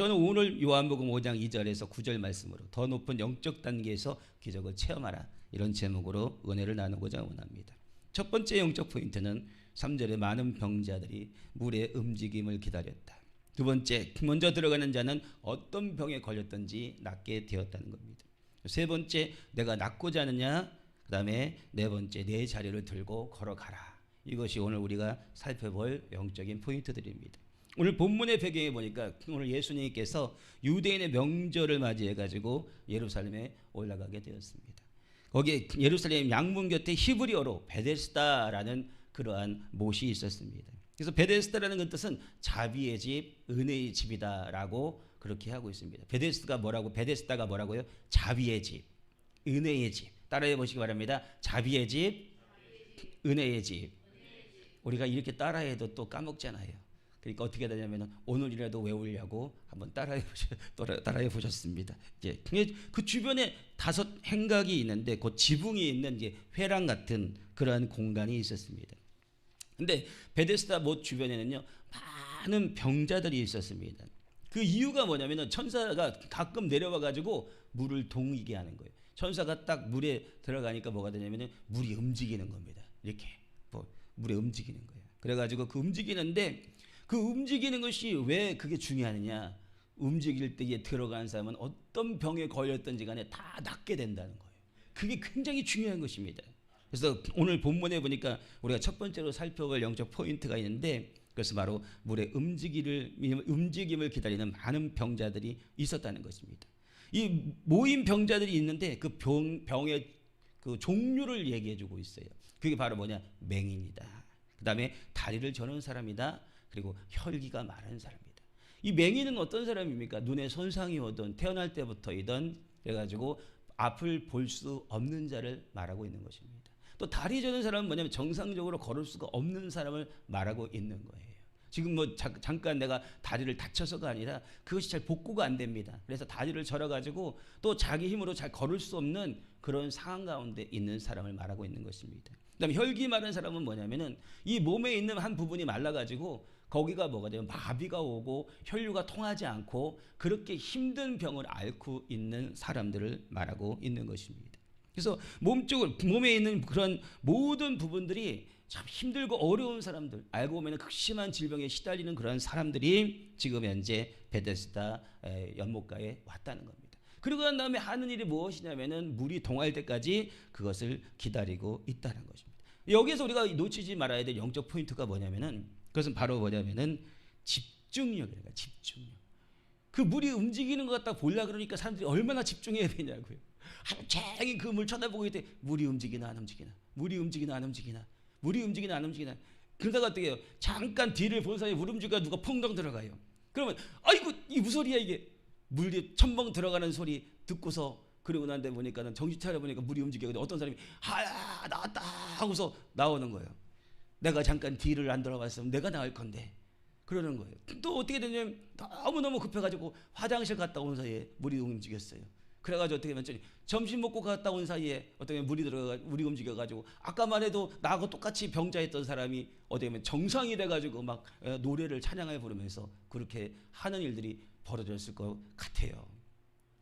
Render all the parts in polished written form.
저는 오늘 요한복음 5장 2절에서 9절 말씀으로 더 높은 영적 단계에서 기적을 체험하라, 이런 제목으로 은혜를 나누고자 원합니다. 첫 번째 영적 포인트는 3절에 많은 병자들이 물의 움직임을 기다렸다. 두 번째, 먼저 들어가는 자는 어떤 병에 걸렸든지 낫게 되었다는 겁니다. 세 번째, 내가 낫고자 하느냐. 그 다음에 네 번째, 내 자리를 들고 걸어가라. 이것이 오늘 우리가 살펴볼 영적인 포인트들입니다. 오늘 본문의 배경에 보니까 오늘 예수님께서 유대인의 명절을 맞이해 가지고 예루살렘에 올라가게 되었습니다. 거기에 예루살렘 양문 곁에 히브리어로 베데스다라는 그러한 못이 있었습니다. 그래서 베데스다라는 그 뜻은 자비의 집, 은혜의 집이다라고 그렇게 하고 있습니다. 베데스다가 뭐라고요? 자비의 집, 은혜의 집. 따라해 보시기 바랍니다. 자비의 집, 은혜의 집. 우리가 이렇게 따라해도 또 까먹잖아요. 그러니까 어떻게 되냐면 오늘이라도 외우려고 한번 따라해 보셨습니다. 이제 그 주변에 5 행각이 있는데 그 지붕이 있는 이제 회랑 같은 그러한 공간이 있었습니다. 근데 베데스다 못 주변에는요 많은 병자들이 있었습니다. 그 이유가 뭐냐면은 천사가 가끔 내려와 가지고 물을 동이게 하는 거예요. 천사가 딱 물에 들어가니까 뭐가 되냐면은 물이 움직이는 겁니다. 이렇게 물에 움직이는 거예요. 그래가지고 그 움직이는데 그 움직이는 것이 왜 그게 중요하느냐? 움직일 때에 들어간 사람은 어떤 병에 걸렸든지 간에 다 낫게 된다는 거예요. 그게 굉장히 중요한 것입니다. 그래서 오늘 본문에 보니까 우리가 첫 번째로 살펴볼 영적 포인트가 있는데, 그것은 바로 물의 움직임을 기다리는 많은 병자들이 있었다는 것입니다. 이 모인 병자들이 있는데 그 병의 그 종류를 얘기해 주고 있어요. 그게 바로 뭐냐? 맹인이다. 그 다음에 다리를 저는 사람이다. 그리고 혈기가 마른 사람이다. 이 맹인은 어떤 사람입니까? 눈에 손상이 오든 태어날 때부터이든 그래가지고 앞을 볼 수 없는 자를 말하고 있는 것입니다. 또 다리 저는 사람은 뭐냐면 정상적으로 걸을 수가 없는 사람을 말하고 있는 거예요. 지금 뭐 잠깐 내가 다리를 다쳐서가 아니라 그것이 잘 복구가 안 됩니다. 그래서 다리를 절어가지고 또 자기 힘으로 잘 걸을 수 없는 그런 상황 가운데 있는 사람을 말하고 있는 것입니다. 그다음에 혈기 마른 사람은 뭐냐면은 이 몸에 있는 한 부분이 말라가지고 거기가 뭐가 되면 마비가 오고 혈류가 통하지 않고 그렇게 힘든 병을 앓고 있는 사람들을 말하고 있는 것입니다. 그래서 몸에 있는 그런 모든 부분들이 참 힘들고 어려운 사람들, 알고 보면 극심한 질병에 시달리는 그런 사람들이 지금 현재 베데스다 연못가에 왔다는 겁니다. 그리고 난 다음에 하는 일이 무엇이냐면은 물이 동할 때까지 그것을 기다리고 있다는 것입니다. 여기에서 우리가 놓치지 말아야 될 영적 포인트가 뭐냐면은 그것은 바로 뭐냐면은 집중력이에요. 집중력. 그 물이 움직이는 것 같다 보려 그러니까 사람들이 얼마나 집중해야 되냐고요. 하루 종일 그 물 쳐다보고 있대. 물이 움직이나 안 움직이나. 물이 움직이나 안 움직이나. 물이 움직이나 안 움직이나. 그러다가 어떻게 해요? 잠깐 뒤를 본 사이에 물 움직이가 누가 펑덩 들어가요. 그러면 아이고 이 무슨 소리야 이게. 물이 첨벙 들어가는 소리 듣고서 그러고 난 데 보니까는 정신 차려보니까 물이 움직이거든요. 어떤 사람이 하야 나왔다 하고서 나오는 거예요. 내가 잠깐 뒤를 안 돌아봤으면 내가 나을 건데 그러는 거예요. 또 어떻게 되냐면 너무너무 급해가지고 화장실 갔다 온 사이에 물이 움직였어요. 그래가지고 어떻게 하면 점심 먹고 갔다 온 사이에 어떻게 물이 움직여가지고 아까만 해도 나하고 똑같이 병자했던 사람이 어떻게 보면 정상이 돼가지고 막 노래를 찬양을 부르면서 그렇게 하는 일들이 벌어졌을 것 같아요.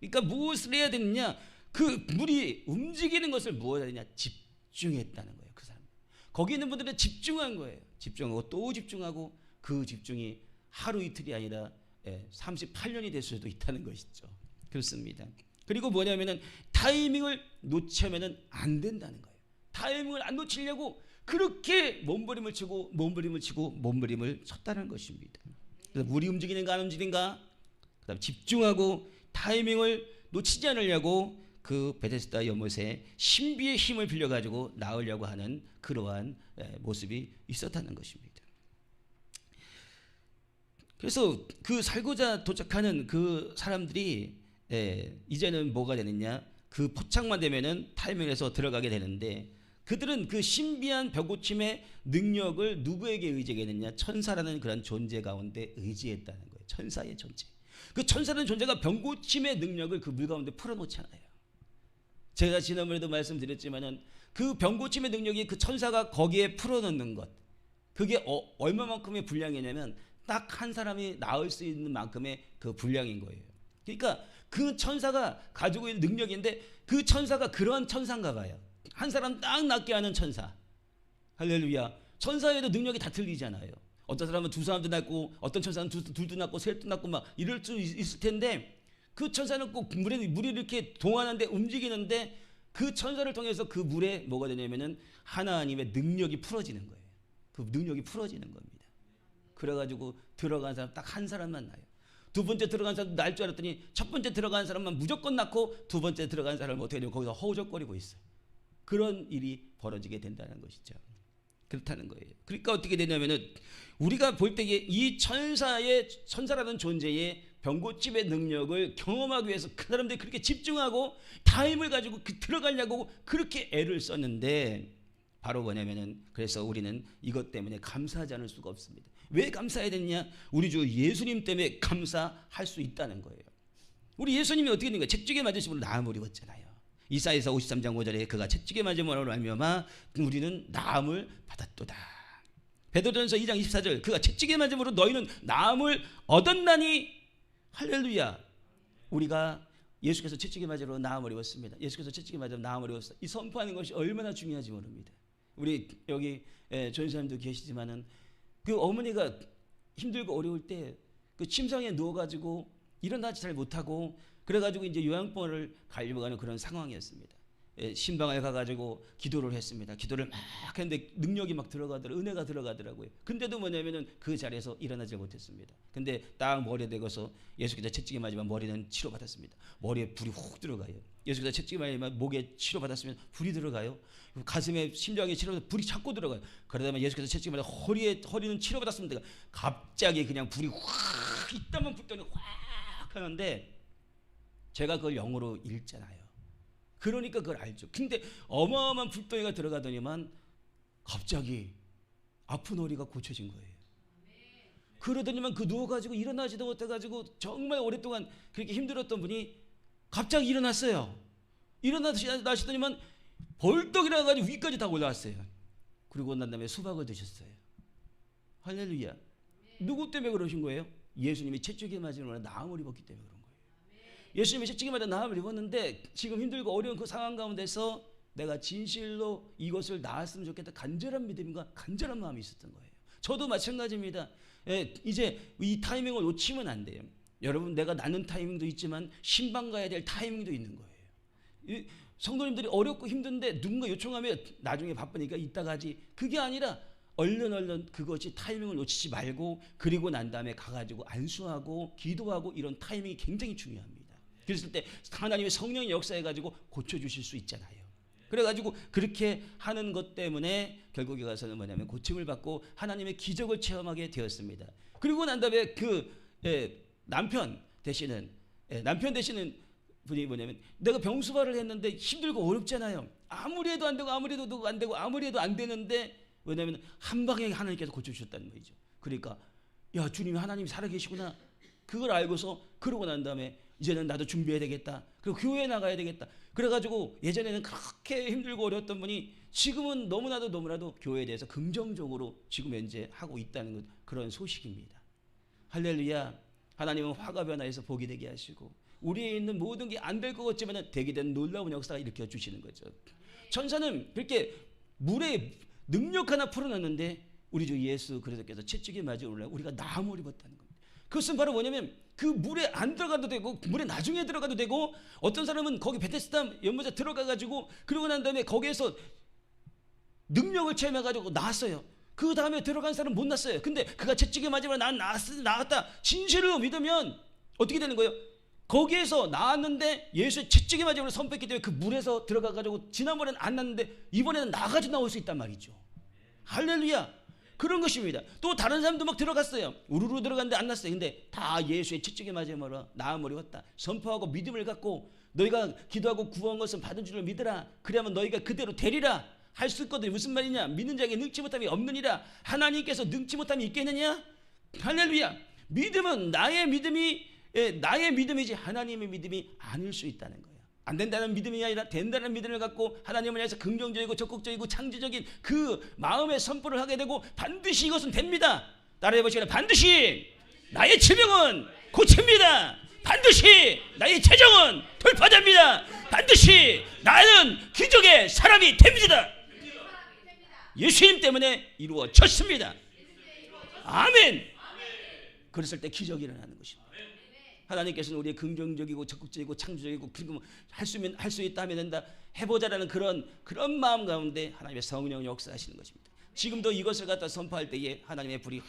그러니까 무엇을 해야 되느냐? 그 물이 움직이는 것을 무엇을 해야 되냐? 집중했다는 거예요. 그 사람. 거기 있는 분들은 집중한 거예요. 집중하고 또 집중하고 그 집중이 하루 이틀이 아니라 38년이 될 수도 있다는 것이죠. 그렇습니다. 그리고 뭐냐면은 타이밍을 놓치면은 안 된다는 거예요. 타이밍을 안 놓치려고 그렇게 몸부림을 쳤다는 것입니다. 그래서 물이 움직이는가 안 움직이는가? 그다음 집중하고 타이밍을 놓치지 않으려고 그 베데스다 연못에 신비의 힘을 빌려가지고 나으려고 하는 그러한 모습이 있었다는 것입니다. 그래서 그 살고자 도착하는 그 사람들이 이제는 뭐가 되느냐? 그 포착만 되면은 타이밍에서 들어가게 되는데 그들은 그 신비한 병고침의 능력을 누구에게 의지했느냐? 천사라는 그런 존재 가운데 의지했다는 거예요. 천사의 존재. 그 천사라는 존재가 병고침의 능력을 그 물 가운데 풀어놓잖아요. 제가 지난번에도 말씀드렸지만은 그 병고침의 능력이 그 천사가 거기에 풀어놓는 것, 그게 얼마만큼의 분량이냐면 딱 한 사람이 낳을 수 있는 만큼의 그 분량인 거예요. 그러니까 그 천사가 가지고 있는 능력인데 그 천사가 그러한 천사인가 봐요. 한 사람 딱 낳게 하는 천사. 할렐루야. 천사에도 능력이 다 틀리잖아요. 어떤 사람은 두 사람도 낳고 어떤 천사는 둘도 낳고 셋도 낳고 막 이럴 수 있을 텐데 그 천사는 꼭 물이 이렇게 동하는데 움직이는데 그 천사를 통해서 그 물에 뭐가 되냐면은 하나님의 능력이 풀어지는 거예요. 그 능력이 풀어지는 겁니다. 그래가지고 들어간 사람 딱 한 사람만 나요. 두 번째 들어간 사람 날 줄 알았더니 첫 번째 들어간 사람만 무조건 낳고 두 번째 들어간 사람은 어떻게 되냐면 거기서 허우적거리고 있어요. 그런 일이 벌어지게 된다는 것이죠. 그렇다는 거예요. 그러니까 어떻게 되냐면은 우리가 볼 때 이 천사라는 존재의 병고집의 능력을 경험하기 위해서 그 사람들이 그렇게 집중하고 타임을 가지고 들어가려고 그렇게 애를 썼는데 바로 뭐냐면은 그래서 우리는 이것 때문에 감사하지 않을 수가 없습니다. 왜 감사해야 되느냐? 우리 주 예수님 때문에 감사할 수 있다는 거예요. 우리 예수님이 어떻게 된 거예요? 채찍에 맞으심으로 나음을 입었잖아요. 이사야서 53장 5절에 그가 채찍에 맞음으로 말미암아 우리는 나음을 받았도다. 베드로전서 2장 24절 그가 채찍에 맞음으로 너희는 나음을 얻었나니 할렐루야. 우리가 예수께서 채찍에 맞으러 나음을 입었습니다. 예수께서 채찍에 맞으러 나음을 입었어. 이 선포하는 것이 얼마나 중요한지 모릅니다. 우리 여기 전사님도 계시지만은 그 어머니가 힘들고 어려울 때 그 침상에 누워가지고 일어나지 잘 못하고 그래가지고 이제 요양원을 가려고 하는 그런 상황이었습니다. 신방에 가가지고 기도를 했습니다. 기도를 막 했는데 능력이 막 들어가더라고요. 은혜가 들어가더라고요. 근데도 뭐냐면은 그 자리에서 일어나지 못했습니다. 근데 딱 머리에 대고서 예수께서 채찍에 맞으면 머리는 치료받았습니다. 머리에 불이 훅 들어가요. 예수께서 채찍에 맞으면 목에 치료받았으면 불이 들어가요. 가슴에 심장에 치료받아서 불이 자꾸 들어가요. 그러다가 예수께서 채찍에 맞으면 허리는 치료받았습니다. 갑자기 그냥 불이 확 이따만 불더니 확 하는데 제가 그걸 영어로 읽잖아요. 그러니까 그걸 알죠. 근데 어마어마한 불덩이가 들어가더니만 갑자기 아픈 허리가 고쳐진 거예요. 그러더니만 그 누워가지고 일어나지도 못해가지고 정말 오랫동안 그렇게 힘들었던 분이 갑자기 일어났어요. 일어나시더니만 벌떡 일어나가지고 위까지 다 올라왔어요. 그리고 난 다음에 수박을 드셨어요. 할렐루야. 누구 때문에 그러신 거예요? 예수님이 채찍에 맞으면 나음을 입었기 때문에 그런 거예요. 예수님이 채찍에 맞아 나음을 입었는데 지금 힘들고 어려운 그 상황 가운데서 내가 진실로 이것을 나았으면 좋겠다 간절한 믿음과 간절한 마음이 있었던 거예요. 저도 마찬가지입니다. 이제 이 타이밍을 놓치면 안 돼요. 여러분 내가 낳는 타이밍도 있지만 신방 가야 될 타이밍도 있는 거예요. 성도님들이 어렵고 힘든데 누군가 요청하면 나중에 바쁘니까 이따가 하지. 그게 아니라 얼른 그것이 타이밍을 놓치지 말고 그리고 난 다음에 가가지고 안수하고 기도하고 이런 타이밍이 굉장히 중요합니다. 그랬을 때 하나님의 성령의 역사해가지고 고쳐주실 수 있잖아요. 그래가지고 그렇게 하는 것 때문에 결국에 가서는 뭐냐면 고침을 받고 하나님의 기적을 체험하게 되었습니다. 그리고 난 다음에 그 남편 되시는 분이 뭐냐면 내가 병수발을 했는데 힘들고 어렵잖아요. 아무리 해도 안 되고 안 되는데 왜냐하면 한 방에 하나님께서 고쳐주셨다는 거죠. 그러니까 야 주님이 하나님이 살아계시구나. 그걸 알고서 그러고 난 다음에 이제는 나도 준비해야 되겠다. 그리고 교회에 나가야 되겠다. 그래가지고 예전에는 그렇게 힘들고 어려웠던 분이 지금은 너무나도 교회에 대해서 긍정적으로 지금 현재 하고 있다는 그런 소식입니다. 할렐루야. 하나님은 화가 변화해서 복이 되게 하시고 우리에 있는 모든 게 안 될 것 같지만 되게 된 놀라운 역사가 일으켜 주시는 거죠. 천사는 그렇게 물에 능력 하나 풀어놨는데 우리 주 예수 그리스도께서 채찍에 맞아 올라 우리가 나음을 입었다는 겁니다. 그것은 바로 뭐냐면 그 물에 안 들어가도 되고 물에 나중에 들어가도 되고 어떤 사람은 거기 베데스다 연못에 들어가가지고 그러고 난 다음에 거기에서 능력을 체험해가지고 나왔어요. 그 다음에 들어간 사람은 못 났어요. 근데 그가 채찍에 맞으면 난 나왔다 진실로 믿으면 어떻게 되는 거예요? 거기에서 나왔는데 예수의 채찍에 맞으면 선포했기 때문에 그 물에서 들어가가지고 지난번에는 안 났는데 이번에는 나가지고 나올 수 있단 말이죠. 할렐루야. 그런 것입니다. 또 다른 사람도 막 들어갔어요. 우르르 들어갔는데 안 났어요. 근데 다 예수의 채찍에 맞으므로 나음을 입었다. 선포하고 믿음을 갖고 너희가 기도하고 구한 것은 받은 줄을 믿으라. 그러면 너희가 그대로 되리라. 할 수 있거든. 무슨 말이냐? 믿는 자에게 능치 못함이 없느니라. 하나님께서 능치 못함이 있겠느냐? 할렐루야. 믿음은 나의 믿음이지 하나님의 믿음이 아닐 수 있다는 거예요. 안 된다는 믿음이 아니라 된다는 믿음을 갖고 하나님을 위해서 긍정적이고 적극적이고 창조적인 그 마음의 선포를 하게 되고 반드시 이것은 됩니다. 따라해 보시겠습니다. 반드시 나의 질병은 고칩니다. 반드시 나의 재정은 돌파됩니다. 반드시 나는 기적의 사람이 됩니다. 예수님 때문에 이루어졌습니다. 아멘. 그랬을 때 기적이 일어나는 것입니다. 하나님께서는 우리의 긍정적이고 적극적이고 창조적이고 그리고 할 수 있다 하면 된다 해보자라는 그런 마음 가운데 하나님의 성령 역사하시는 것입니다. 지금도 이것을 갖다 선포할 때에 하나님의 불이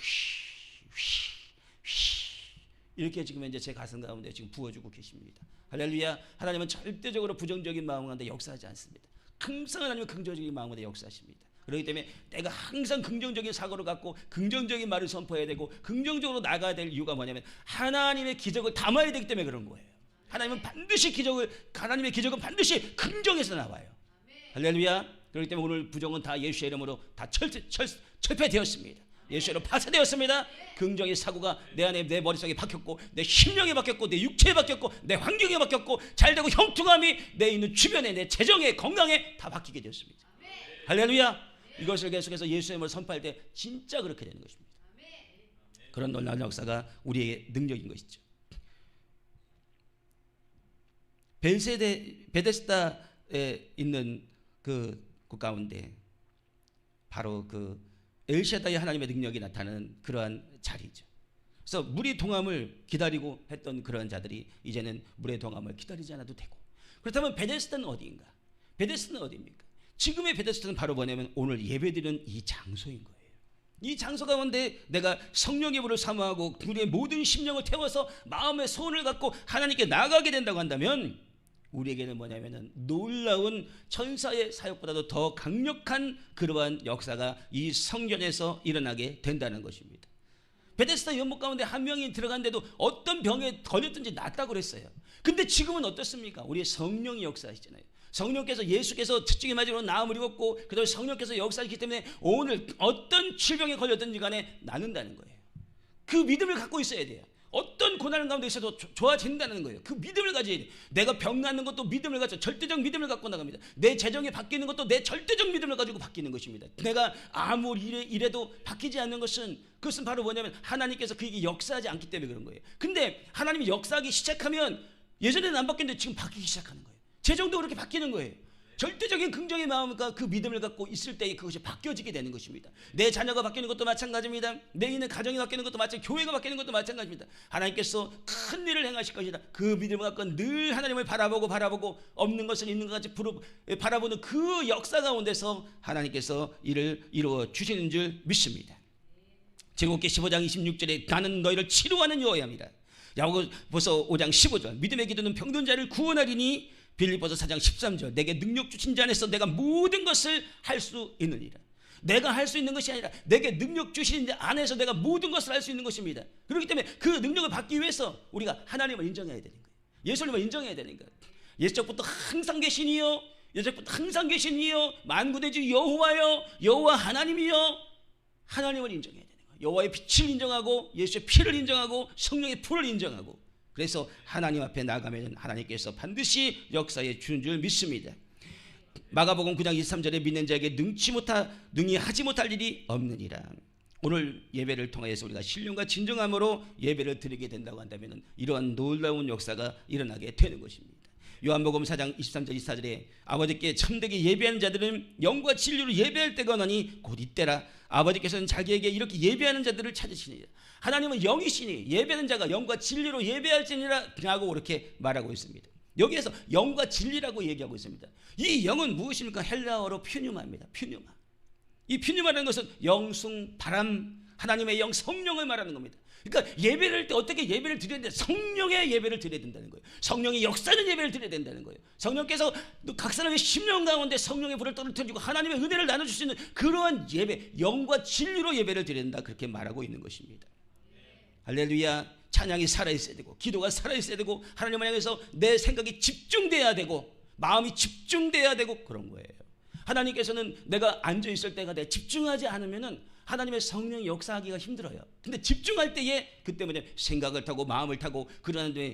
이렇게 지금 현재 제 가슴 가운데 지금 부어주고 계십니다. 할렐루야. 하나님은 절대적으로 부정적인 마음 가운데 역사하지 않습니다. 항상 하나님은 긍정적인 마음 가운데 역사하십니다. 그렇기 때문에 내가 항상 긍정적인 사고를 갖고 긍정적인 말을 선포해야 되고 긍정적으로 나가야 될 이유가 뭐냐면 하나님의 기적을 담아야 되기 때문에 그런 거예요. 하나님은 반드시 하나님의 기적은 반드시 긍정에서 나와요. 할렐루야. 그렇기 때문에 오늘 부정은 다 예수의 이름으로 다 철폐되었습니다. 예수의 이름으로 파쇄되었습니다. 긍정의 사고가 내 안에 내 머릿속에 박혔고 내 심령에 박혔고 내 육체에 박혔고 내 환경에 박혔고 잘되고 형통함이 내 있는 주변에 내 재정에 건강에 다 바뀌게 되었습니다. 할렐루야. 이것을 계속해서 예수의 이름으로 선포할 때 진짜 그렇게 되는 것입니다. 그런 놀라운 역사가 우리의 능력인 것이죠. 베데스다에 있는 그 가운데 바로 그 엘샤다의 하나님의 능력이 나타나는 그러한 자리죠. 그래서 물의 동함을 기다리고 했던 그런 자들이 이제는 물의 동함을 기다리지 않아도 되고. 그렇다면 베데스다는 어디인가? 베데스다는 어디입니까? 지금의 베데스다는 바로 뭐냐면 오늘 예배드리는 이 장소인 거예요. 이 장소 가운데 내가 성령의 불을 사모하고 우리의 모든 심령을 태워서 마음의 소원을 갖고 하나님께 나아가게 된다고 한다면 우리에게는 뭐냐면은 놀라운 천사의 사역보다도 더 강력한 그러한 역사가 이 성전에서 일어나게 된다는 것입니다. 베데스다 연못 가운데 한 명이 들어갔는데도 어떤 병에 걸렸든지 낫다고 그랬어요. 근데 지금은 어떻습니까? 우리의 성령이 역사하시잖아요. 성령께서 예수께서 첫째 맞이로 나음을 입었고 그다음에 성령께서 역사하시기 때문에 오늘 어떤 질병에 걸렸든지 간에 낫는다는 거예요. 그 믿음을 갖고 있어야 돼요. 어떤 고난 가운데 있어도 좋아진다는 거예요. 그 믿음을 가져야 돼요. 내가 병 낫는 것도 믿음을 가져 절대적 믿음을 갖고 나갑니다. 내 재정이 바뀌는 것도 내 절대적 믿음을 가지고 바뀌는 것입니다. 내가 아무리 이래도 바뀌지 않는 것은 그것은 바로 뭐냐면 하나님께서 그에게 역사하지 않기 때문에 그런 거예요. 근데 하나님이 역사하기 시작하면 예전에는 안 바뀌었는데 지금 바뀌기 시작하는 거예요. 재정도 그렇게 바뀌는 거예요. 절대적인 긍정의 마음과 그 믿음을 갖고 있을 때에 그것이 바뀌어지게 되는 것입니다. 내 자녀가 바뀌는 것도 마찬가지입니다. 내 있는 가정이 바뀌는 것도 마찬가지입니다. 교회가 바뀌는 것도 마찬가지입니다. 하나님께서 큰 일을 행하실 것이다. 그 믿음을 갖고 늘 하나님을 바라보고 없는 것을 있는 것 같이 바라보는 그 역사 가운데서 하나님께서 이를 이루어 주시는 줄 믿습니다. 제곱기 15장 26절에 나는 너희를 치료하는 여호와입니다. 야고보서 5장 15절 믿음의 기도는 병든 자를 구원하리니 빌립보서 4장 13절 내게 능력 주신 자 안에서 내가 모든 것을 할 수 있느니라. 내가 할 수 있는 것이 아니라 내게 능력 주신 자 안에서 내가 모든 것을 할 수 있는 것입니다. 그렇기 때문에 그 능력을 받기 위해서 우리가 하나님을 인정해야 되는 거예요. 예수님을 인정해야 되는 거예요. 예수적부터 항상 계시니요 예수적부터 항상 계시니요 만군의 주 여호와여 여호와 하나님이여 하나님을 인정해야 되는 거예요. 여호와의 빛을 인정하고 예수의 피를 인정하고 성령의 불을 인정하고 그래서 하나님 앞에 나가면 하나님께서 반드시 역사해 주는 줄 믿습니다. 마가복음 9장 23절에 믿는 자에게 능히 하지 못할 일이 없느니라. 오늘 예배를 통해서 우리가 신령과 진정함으로 예배를 드리게 된다고 한다면 이러한 놀라운 역사가 일어나게 되는 것입니다. 요한복음 4장 23절 24절에 아버지께 참되게 예배하는 자들은 영과 진리로 예배할 때가 오나니 곧 이때라. 아버지께서는 자기에게 이렇게 예배하는 자들을 찾으시니라. 하나님은 영이시니 예배하는 자가 영과 진리로 예배할지니라 라고 이렇게 말하고 있습니다. 여기에서 영과 진리라고 얘기하고 있습니다. 이 영은 무엇입니까? 헬라어로 퓨뉴마입니다. 퓨뉴마. 이 퓨뉴마라는 것은 영숭, 바람, 하나님의 영, 성령을 말하는 겁니다. 그러니까 예배를 할 때 어떻게 예배를 드려야 되는데 성령의 예배를 드려야 된다는 거예요. 성령이 역사하는 예배를 드려야 된다는 거예요. 성령께서 각 사람의 심령 가운데 성령의 불을 떨어뜨리고 하나님의 은혜를 나눠줄 수 있는 그러한 예배, 영과 진리로 예배를 드려야 된다 그렇게 말하고 있는 것입니다. 할렐루야. 찬양이 살아있어야 되고 기도가 살아있어야 되고 하나님을 향해서 내 생각이 집중돼야 되고 마음이 집중돼야 되고 그런 거예요. 하나님께서는 내가 앉아있을 때가 내가 집중하지 않으면은 하나님의 성령이 역사하기가 힘들어요. 근데 집중할 때에 그때 뭐냐 생각을 타고 마음을 타고 그러는 데에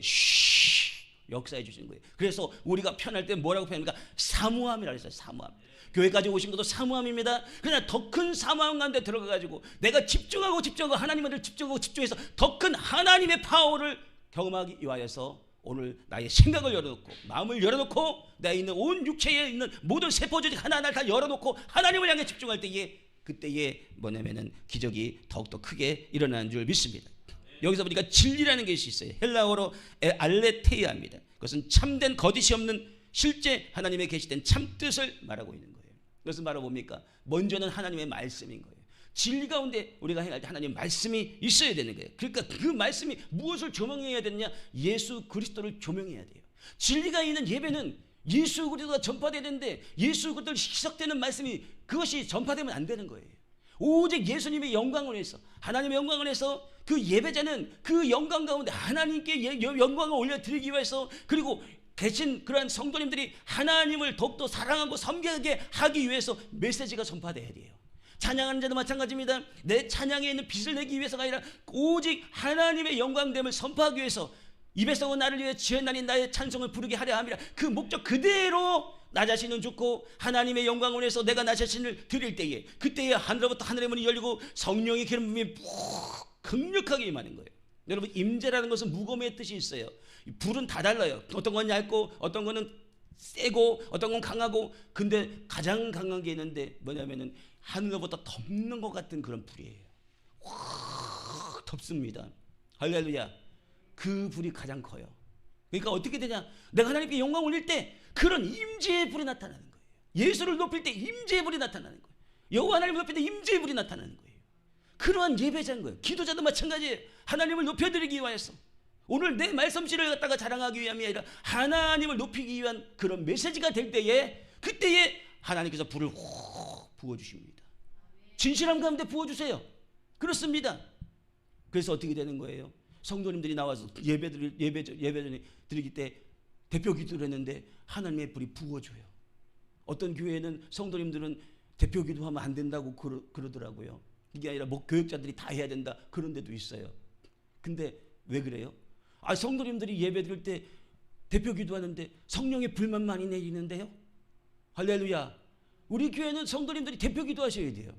역사해 주시는 거예요. 그래서 우리가 편할 때 뭐라고 표현합니까? 사모함이라고 했어요. 사모함. 교회까지 오신 것도 사모함입니다. 그러나 더 큰 사모함 가운데 들어가가지고 내가 집중하고 하나님을 집중해서 더 큰 하나님의 파워를 경험하기 위하여서 오늘 나의 생각을 열어놓고 마음을 열어놓고 내 있는 온 육체에 있는 모든 세포 조직 하나하나 다 열어놓고 하나님을 향해 집중할 때에 그때에 뭐냐면은 기적이 더욱더 크게 일어나는 줄 믿습니다. 여기서 보니까 진리라는 것이 있어요. 헬라어로 알레테이아입니다. 그것은 참된 거짓이 없는 실제 하나님의 계시된 참뜻을 말하고 있는 거예요. 그것은 바로 뭡니까? 먼저는 하나님의 말씀인 거예요. 진리 가운데 우리가 행할 때 하나님의 말씀이 있어야 되는 거예요. 그러니까 그 말씀이 무엇을 조명해야 되느냐? 예수 그리스도를 조명해야 돼요. 진리가 있는 예배는 예수 그리스도가 전파돼야 되는데 예수 그리스도 희석되는 말씀이 그것이 전파되면 안 되는 거예요. 오직 예수님의 영광을 위해서 하나님의 영광을 위해서 그 예배자는 그 영광 가운데 하나님께 영광을 올려드리기 위해서 그리고 계신 그러한 성도님들이 하나님을 더욱더 사랑하고 섬기게 하기 위해서 메시지가 전파돼야 돼요. 찬양하는 자도 마찬가지입니다. 내 찬양에 있는 빛을 내기 위해서가 아니라 오직 하나님의 영광됨을 선포하기 위해서 이 백성은 나를 위해 지었나니 나의 찬송을 부르게 하려 함이라. 그 목적 그대로 나 자신은 죽고 하나님의 영광을 위해서 내가 나 자신을 드릴 때에 그때에 하늘로부터 하늘의 문이 열리고 성령의 기름 부음이 강력하게 임하는 거예요. 여러분 임재라는 것은 무거움의 뜻이 있어요. 불은 다 달라요. 어떤 건 얇고 어떤 거는 세고 어떤 건 강하고 근데 가장 강한 게 있는데 뭐냐면은 하늘로부터 덮는 것 같은 그런 불이에요. 확 덮습니다. 할렐루야. 그 불이 가장 커요. 그러니까 어떻게 되냐? 내가 하나님께 영광 올릴 때 그런 임재의 불이 나타나는 거예요. 예수를 높일 때 임재의 불이 나타나는 거예요. 여호와 하나님을 높일 때 임재의 불이 나타나는 거예요. 그러한 예배자인 거예요. 기도자도 마찬가지예요. 하나님을 높여드리기 위해서 오늘 내 말씀실을 갖다가 자랑하기 위함이 아니라 하나님을 높이기 위한 그런 메시지가 될 때에 그때에 하나님께서 불을 확 부어주십니다. 진실함 가운데 부어주세요. 그렇습니다. 그래서 어떻게 되는 거예요? 성도님들이 나와서 예배 드리기 때 대표 기도를 했는데 하나님의 불이 부어줘요. 어떤 교회는 성도님들은 대표 기도하면 안 된다고 그러더라고요. 이게 아니라 뭐 교육자들이 다 해야 된다 그런 데도 있어요. 근데 왜 그래요? 성도님들이 예배 드릴 때 대표 기도하는데 성령의 불만 많이 내리는데요. 할렐루야. 우리 교회는 성도님들이 대표 기도하셔야 돼요.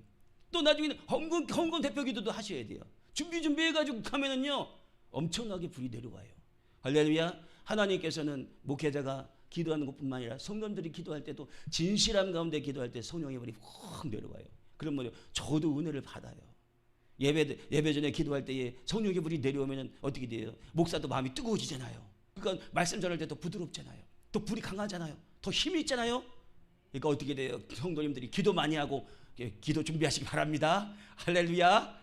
또 나중에는 헌금 대표 기도도 하셔야 돼요. 준비해가지고 가면은요 엄청나게 불이 내려와요. 할렐루야. 하나님께서는 목회자가 기도하는 것뿐만 아니라 성도님들이 기도할 때도 진실함 가운데 기도할 때 성령의 불이 확 내려와요. 그러면 저도 은혜를 받아요. 예배 전에 기도할 때에 성령의 불이 내려오면 어떻게 돼요? 목사도 마음이 뜨거워지잖아요. 그러니까 말씀 전할 때 더 부드럽잖아요. 또 불이 강하잖아요. 더 힘이 있잖아요. 그러니까 어떻게 돼요? 성도님들이 기도 많이 하고 기도 준비하시기 바랍니다. 할렐루야.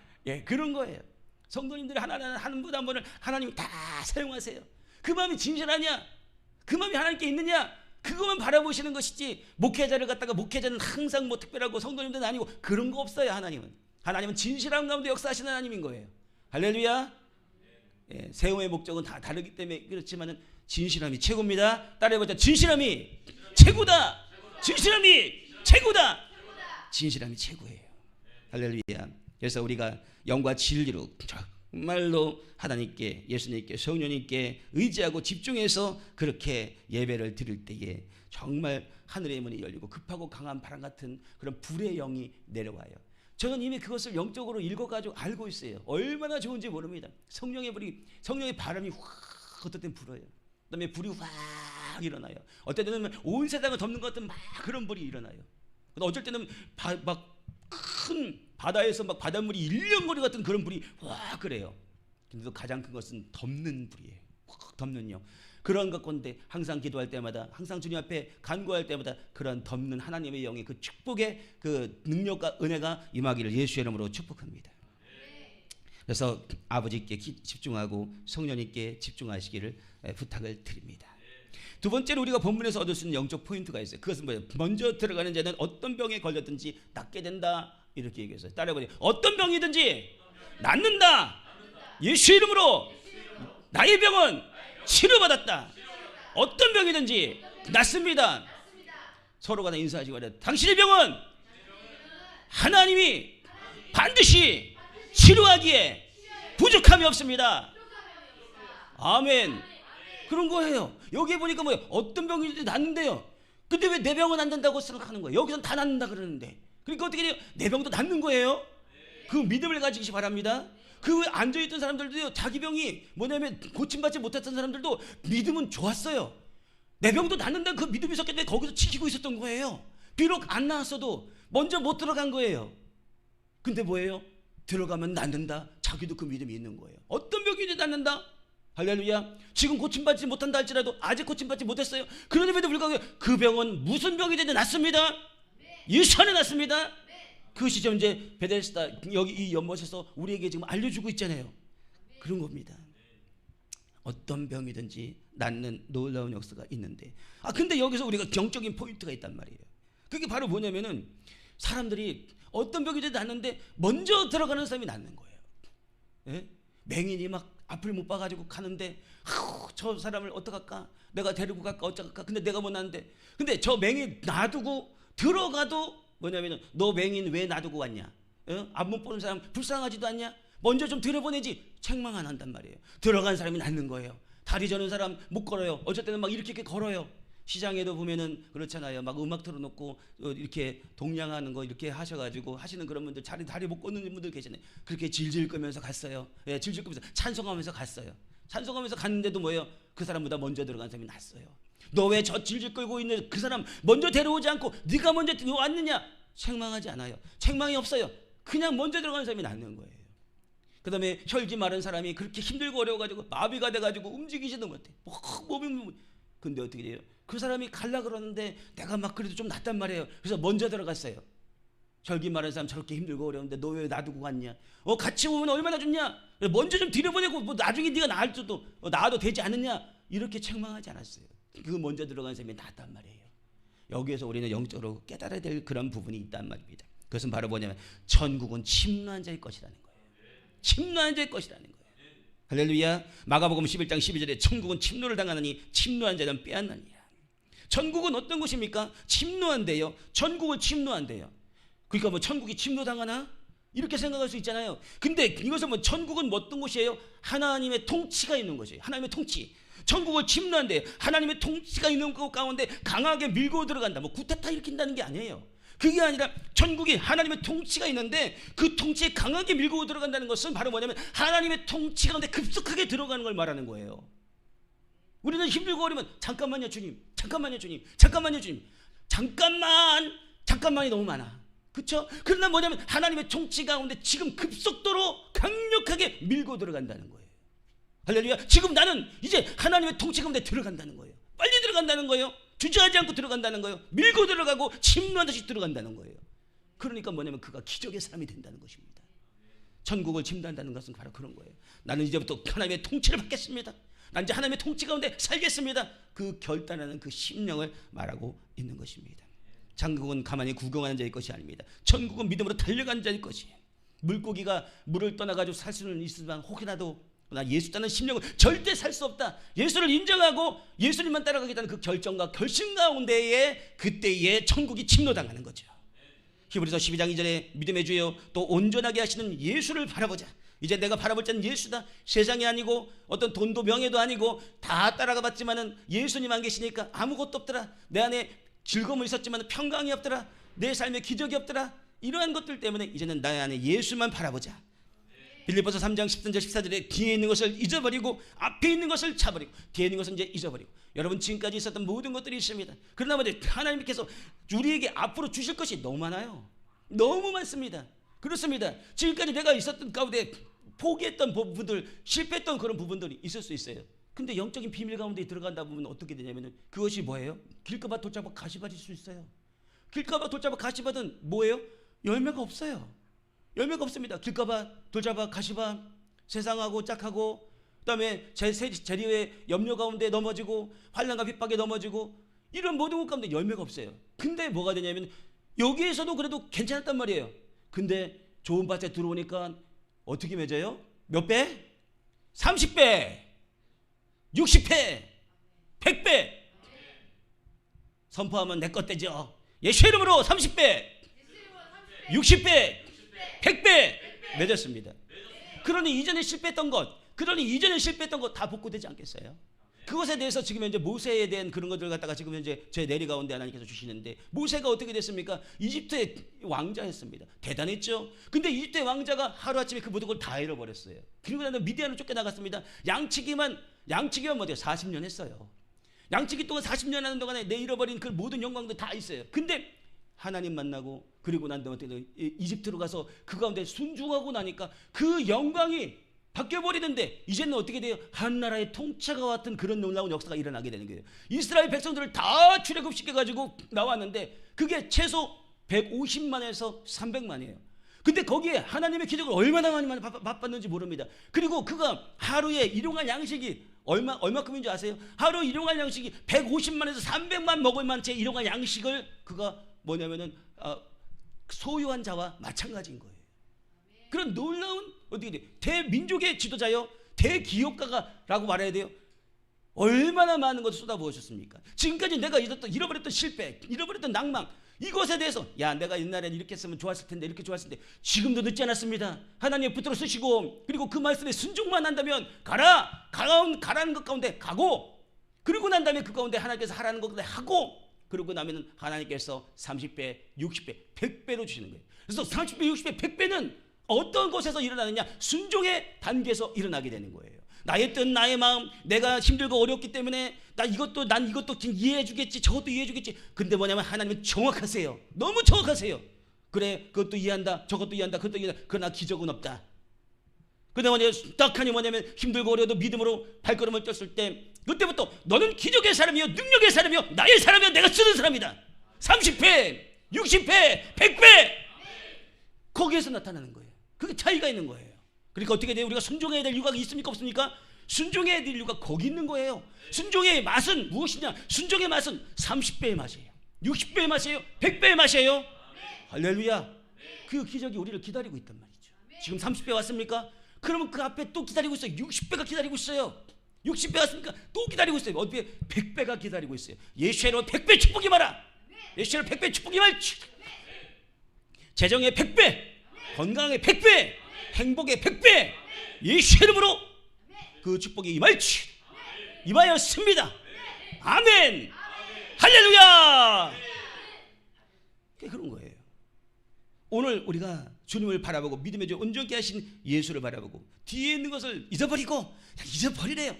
그런 거예요. 성도님들이 하나하나 한 분 한 분을 하나님이 다 사용하세요. 그 마음이 진실하냐? 그 마음이 하나님께 있느냐? 그것만 바라보시는 것이지 목회자를 갖다가 목회자는 항상 뭐 특별하고 성도님들은 아니고 그런 거 없어요. 하나님은 진실함 가운데 역사하시는 하나님인 거예요. 할렐루야. 세움의 목적은 다 다르기 때문에 그렇지만은 진실함이 최고입니다. 따라해보자. 진실함이 최고다. 진실함이 최고다. 진실함이 최고예요. 할렐루야. 그래서 우리가 영과 진리로 정말로 하나님께 예수님께 성령님께 의지하고 집중해서 그렇게 예배를 드릴 때에 정말 하늘의 문이 열리고 급하고 강한 바람 같은 그런 불의 영이 내려와요. 저는 이미 그것을 영적으로 읽어가지고 알고 있어요. 얼마나 좋은지 모릅니다. 성령의 바람이 확 어떨 땐 불어요. 그다음에 불이 확 일어나요. 어떨 때는 온 세상을 덮는 것 같은 막 그런 불이 일어나요. 어쩔 때는 막 큰 바다에서 막 바닷물이 일렁거리 같은 그런 불이 확 그래요. 근데 가장 큰 것은 덮는 불이에요. 확 덮는요. 그런 것 건데 항상 기도할 때마다 항상 주님 앞에 간구할 때마다 그런 덮는 하나님의 영의 그 축복의 그 능력과 은혜가 임하기를 예수의 이름으로 축복합니다. 그래서 아버지께 집중하고 성령님께 집중하시기를 부탁을 드립니다. 두 번째로 우리가 본문에서 얻을 수 있는 영적 포인트가 있어요. 그것은 뭐예요? 먼저 들어가는 자는 어떤 병에 걸렸든지 낫게 된다. 이렇게 얘기했어요. 따라해보세요. 어떤 병이든지 낫는다. 예수의 이름으로 나의 병은 치료받았다. 어떤 병이든지 낫습니다. 서로가 다 인사하시기 바랍니다. 당신의 병은 하나님이 반드시 치료하기에 부족함이 없습니다. 아멘. 그런 거예요. 여기 보니까 뭐예요? 어떤 병이든지 낫는데요. 근데 왜 내 병은 안 된다고 생각하는 거예요? 여기서는 다 낫는다 그러는데. 그러니까 어떻게 돼요? 내 병도 낫는 거예요. 그 믿음을 가지시 바랍니다. 그 앉아있던 사람들도요, 자기 병이 뭐냐면 고침받지 못했던 사람들도 믿음은 좋았어요. 내 병도 낫는다 그 믿음이 있었기 때문에 거기서 지키고 있었던 거예요. 비록 안 나았어도 먼저 못 들어간 거예요. 근데 뭐예요? 들어가면 낫는다. 자기도 그 믿음이 있는 거예요. 어떤 병이든 낫는다. 할렐루야. 지금 고침받지 못한다 할지라도 아직 고침받지 못했어요. 그럼에도 불구하고 그 병은 무슨 병이든 낫습니다. 예수 안에 낫습니다. 그것이 좀 이제 베데스다 여기 이 연못에서 우리에게 지금 알려주고 있잖아요. 그런 겁니다. 어떤 병이든지 낫는 놀라운 역사가 있는데, 근데 여기서 우리가 영적인 포인트가 있단 말이에요. 그게 바로 뭐냐면은 사람들이 어떤 병이든 낫는데 먼저 들어가는 사람이 낫는 거예요. 예? 맹인이 막 앞을 못 봐가지고 가는데 저 사람을 어떡할까? 내가 데리고 갈까? 어떡할까? 근데 내가 못 나는데, 근데 저 맹인 놔두고 들어가도 뭐냐면은 너 맹인 왜 놔두고 왔냐? 안 못 보는 사람 불쌍하지도 않냐? 먼저 좀 들여보내지. 책망 안 한단 말이에요. 들어간 사람이 낫는 거예요. 다리 저는 사람 못 걸어요. 어쩔 때는 막 이렇게 걸어요. 시장에도 보면은 그렇잖아요. 막 음악 틀어놓고 이렇게 동냥하는 거 이렇게 하셔가지고 하시는 그런 분들, 다리 못 걷는 분들 계시네. 그렇게 질질 끌면서 갔어요. 예, 질질 끌면서 찬송하면서 갔어요. 찬송하면서 갔는데도 뭐예요? 그 사람보다 먼저 들어간 사람이 낫어요. 너 왜 저 질질 끌고 있는 그 사람 먼저 데려오지 않고 네가 먼저 왔느냐? 책망하지 않아요. 책망이 없어요. 그냥 먼저 들어가는 사람이 낫는 거예요. 그 다음에 혈기 마른 사람이 그렇게 힘들고 어려워가지고 마비가 돼가지고 움직이지도 못해. 몸이 근데 어떻게 돼요? 그 사람이 갈라 그러는데 내가 막 그래도 좀 낫단 말이에요. 그래서 먼저 들어갔어요. 혈기 마른 사람 저렇게 힘들고 어려운데 너 왜 놔두고 갔냐? 같이 오면 얼마나 좋냐? 먼저 좀 들여보내고 뭐 나중에 네가 나을 수도 나아도 되지 않느냐? 이렇게 책망하지 않았어요. 그 먼저 들어간 사람이 낫단 말이에요. 여기에서 우리는 영적으로 깨달아야 될 그런 부분이 있단 말입니다. 그것은 바로 뭐냐면 천국은 침노한 자의 것이라는 거예요. 침노한 자의 것이라는 거예요. 할렐루야. 마가복음 11장 12절에 천국은 침노를 당하느니 침노한 자는 빼앗느니라. 천국은 어떤 곳입니까? 침노한데요. 천국을 침노한대요. 그러니까 뭐 천국이 침노당하나? 이렇게 생각할 수 있잖아요. 근데 이것은 뭐 천국은 뭐 어떤 곳이에요? 하나님의 통치가 있는 것이에요. 하나님의 통치. 천국을 침노한데 하나님의 통치가 있는 것 가운데 강하게 밀고 들어간다. 뭐 구태타 일으킨다는 게 아니에요. 그게 아니라 천국이 하나님의 통치가 있는데 그 통치에 강하게 밀고 들어간다는 것은 바로 뭐냐면 하나님의 통치 가운데 급속하게 들어가는 걸 말하는 거예요. 우리는 힘들고 어려면 잠깐만요 주님, 잠깐만요 주님, 잠깐만요 주님, 잠깐만이 너무 많아. 그렇죠? 그러나 뭐냐면 하나님의 통치 가운데 지금 급속도로 강력하게 밀고 들어간다는 거예요. 할렐루야. 지금 나는 이제 하나님의 통치 가운데 들어간다는 거예요. 빨리 들어간다는 거예요. 주저하지 않고 들어간다는 거예요. 밀고 들어가고 침노하듯이 들어간다는 거예요. 그러니까 뭐냐면 그가 기적의 사람이 된다는 것입니다. 천국을 침노한다는 것은 바로 그런 거예요. 나는 이제부터 하나님의 통치를 받겠습니다. 난 이제 하나님의 통치 가운데 살겠습니다. 그 결단하는 그 심령을 말하고 있는 것입니다. 천국은 가만히 구경하는 자의 것이 아닙니다. 천국은 믿음으로 달려가는 자의 것이에요. 물고기가 물을 떠나가지고 살 수는 있지만 혹이라도 나 예수라는 심령을 절대 살 수 없다. 예수를 인정하고 예수님만 따라가겠다는 그 결정과 결심 가운데에 그때에 천국이 침노당하는 거죠. 히브리서 12장 2절에 믿음의 주여 또 온전하게 하시는 예수를 바라보자. 이제 내가 바라볼 자는 예수다. 세상이 아니고 어떤 돈도 명예도 아니고 다 따라가 봤지만은 예수님 안 계시니까 아무것도 없더라. 내 안에 즐거움이 있었지만 평강이 없더라. 내 삶에 기적이 없더라. 이러한 것들 때문에 이제는 나의 안에 예수만 바라보자. 빌립보서 3장 13절 14절에 뒤에 있는 것을 잊어버리고 앞에 있는 것을 차버리고 뒤에 있는 것은 이제 잊어버리고. 여러분 지금까지 있었던 모든 것들이 있습니다. 그러나 뭐지 하나님께서 우리에게 앞으로 주실 것이 너무 많아요. 너무 많습니다. 그렇습니다. 지금까지 내가 있었던 가운데 포기했던 부분들, 실패했던 그런 부분들이 있을 수 있어요. 근데 영적인 비밀 가운데 들어간다 보면 어떻게 되냐면 그것이 뭐예요? 길가봐 돌잡아 가시밭일 수 있어요. 길가봐 돌잡아 가시밭은 뭐예요? 열매가 없어요. 열매가 없습니다. 길가봐 돌잡아 가시밭, 세상하고 짝하고 그다음에 재리의 염려 가운데 넘어지고 환난과 핍박에 넘어지고 이런 모든 것 가운데 열매가 없어요. 근데 뭐가 되냐면 여기에서도 그래도 괜찮았단 말이에요. 근데 좋은 밭에 들어오니까 어떻게 맺어요? 몇 배? 30배, 60배, 100배. 선포하면 내 것 되죠. 예수 이름으로 30배, 60배, 100배 맺었습니다. 그러니 이전에 실패했던 것 다 복구되지 않겠어요? 그것에 대해서 지금 현재 모세에 대한 그런 것들 갖다가 지금 현재 제 내리 가운데 하나님께서 주시는데, 모세가 어떻게 됐습니까? 이집트의 왕자였습니다. 대단했죠. 근데 이집트의 왕자가 하루아침에 그 모든 걸 다 잃어버렸어요. 그리고 나서 미디안으로 쫓겨나갔습니다. 양치기만 뭐죠? 40년 했어요. 양치기 동안 40년 하는 동안에 내 잃어버린 그 모든 영광도 다 있어요. 근데 하나님 만나고 그리고 난 다음에 이집트로 가서 그 가운데 순종하고 나니까 그 영광이 바뀌어버리는데, 이제는 어떻게 돼요? 한 나라의 통치가 같은 그런 놀라운 역사가 일어나게 되는 거예요. 이스라엘 백성들을 다 출애굽시켜가지고 나왔는데 그게 최소 150만에서 300만이에요. 근데 거기에 하나님의 기적을 얼마나 많이 맛봤는지 모릅니다. 그리고 그가 하루에 일용할 양식이 얼마큼인지 아세요? 하루 일용할 양식이 150만에서 300만 먹을 만치 일용할 양식을 그가 뭐냐면은 소유한 자와 마찬가지인 거예요. 그런 놀라운 어떻게 돼? 대민족의 지도자요, 대기업가라고 말해야 돼요. 얼마나 많은 것을 쏟아부으셨습니까? 지금까지 내가 잃어버렸던 실패, 잃어버렸던 낭망, 이것에 대해서 야, 내가 옛날엔 이렇게 했으면 좋았을 텐데, 이렇게 좋았을 텐데, 지금도 늦지 않았습니다. 하나님 붙들어 쓰시고, 그리고 그 말씀에 순종만 한다면 가라는 것 가운데 가고, 그리고 난 다음에 그 가운데 하나님께서 하라는 것 가운데 하고, 그러고 나면은 하나님께서 30배, 60배, 100배로 주시는 거예요. 그래서 30배, 60배, 100배는 어떤 곳에서 일어나느냐? 순종의 단계에서 일어나게 되는 거예요. 나의 뜻, 나의 마음, 내가 힘들고 어렵기 때문에 난 이것도 이해해 주겠지, 저것도 이해해 주겠지. 근데 뭐냐면 하나님은 정확하세요. 너무 정확하세요. 그래, 그것도 이해한다, 저것도 이해한다, 그것도 이해한다. 그러나 기적은 없다. 그다음에 딱하니 뭐냐면 힘들고 어려워도 믿음으로 발걸음을 떴을 때, 그때부터 너는 기적의 사람이요, 능력의 사람이요, 나의 사람이요, 내가 쓰는 사람이다. 30배, 60배, 100배 거기에서 나타나는 거예요. 그게 차이가 있는 거예요. 그러니까 어떻게 돼요? 우리가 순종해야 될 이유가 있습니까, 없습니까? 순종해야 될 이유가 거기 있는 거예요. 순종의 맛은 무엇이냐? 순종의 맛은 30배의 맛이에요, 60배의 맛이에요, 100배의 맛이에요. 할렐루야. 그 기적이 우리를 기다리고 있단 말이죠. 지금 30배 왔습니까? 그러면 그 앞에 또 기다리고 있어요. 60배가 기다리고 있어요. 60배 왔습니까? 또 기다리고 있어요. 어디에 100배가 기다리고 있어요. 예수의 이름으로 100배 축복이 말아. 예수의 이름으로 100배 축복이 말. 재정의 100배, 건강의 100배, 행복의 100배, 예수의 이름으로 그 축복이 임하였습니다. 아멘. 할렐루야. 그런 거예요. 오늘 우리가 주님을 바라보고 믿음의 주 온전케 하신 예수를 바라보고 뒤에 있는 것을 잊어버리고, 잊어버리래요.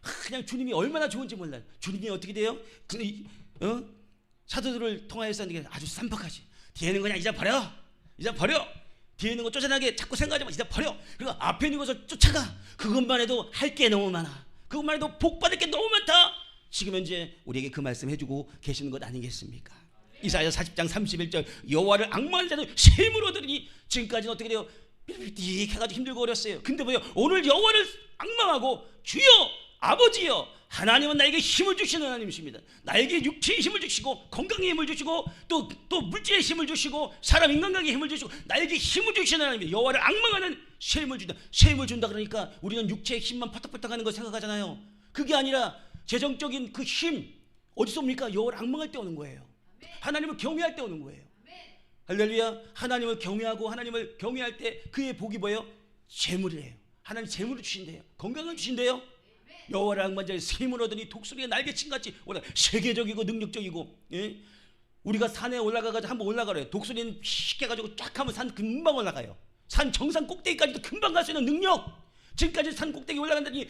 그냥 주님이 얼마나 좋은지 몰라요. 주님이 어떻게 돼요? 사도들을 통하여서 아주 쌈박하지. 뒤에 있는 거 그냥 잊어버려. 뒤에 있는 거 쫓아나게 자꾸 생각하지 마. 잊어버려. 그리고 앞에 있는 것을 쫓아가. 그것만 해도 할 게 너무 많아. 그것만 해도 복 받을 게 너무 많다. 지금 현재 우리에게 그 말씀 해주고 계시는 것 아니겠습니까? 이사야 40장 31절, 여호와를 앙망하는 자는 셈을 얻으리니. 지금까지는 어떻게 돼요? 삐릭삐릭 해가지고 힘들고 어렸어요. 근데 뭐예요? 오늘 여호와를 앙망하고 주여, 아버지여, 하나님은 나에게 힘을 주시는 하나님이십니다. 나에게 육체의 힘을 주시고, 건강의 힘을 주시고, 또 물질의 힘을 주시고, 사람 인간관계의 힘을 주시고, 나에게 힘을 주시는 하나님이에요. 여호와를 앙망하는 셈을 준다. 셈을 준다 그러니까 우리는 육체의 힘만 퍼떡퍼떡 하는 거 생각하잖아요. 그게 아니라 재정적인 그 힘 어디서 옵니까? 여호와를 앙망할 때 오는 거예요. 하나님을 경외할 때 오는 거예요. 할렐루야. 하나님을 경외하고 하나님을 경외할 때 그의 복이 뭐예요? 재물이에요. 하나님 재물을 주신대요. 건강을 주신대요. 여호와를 앙망하는 자의 셈을 얻으니 독수리의 날개침같이 세계적이고 능력적이고, 예? 우리가 산에 올라가가지고 한번 올라가래요. 독수리는 쉽게 가지고 쫙 하면 산 금방 올라가요. 산 정상 꼭대기까지도 금방 갈 수 있는 능력. 지금까지 산 꼭대기 올라간다니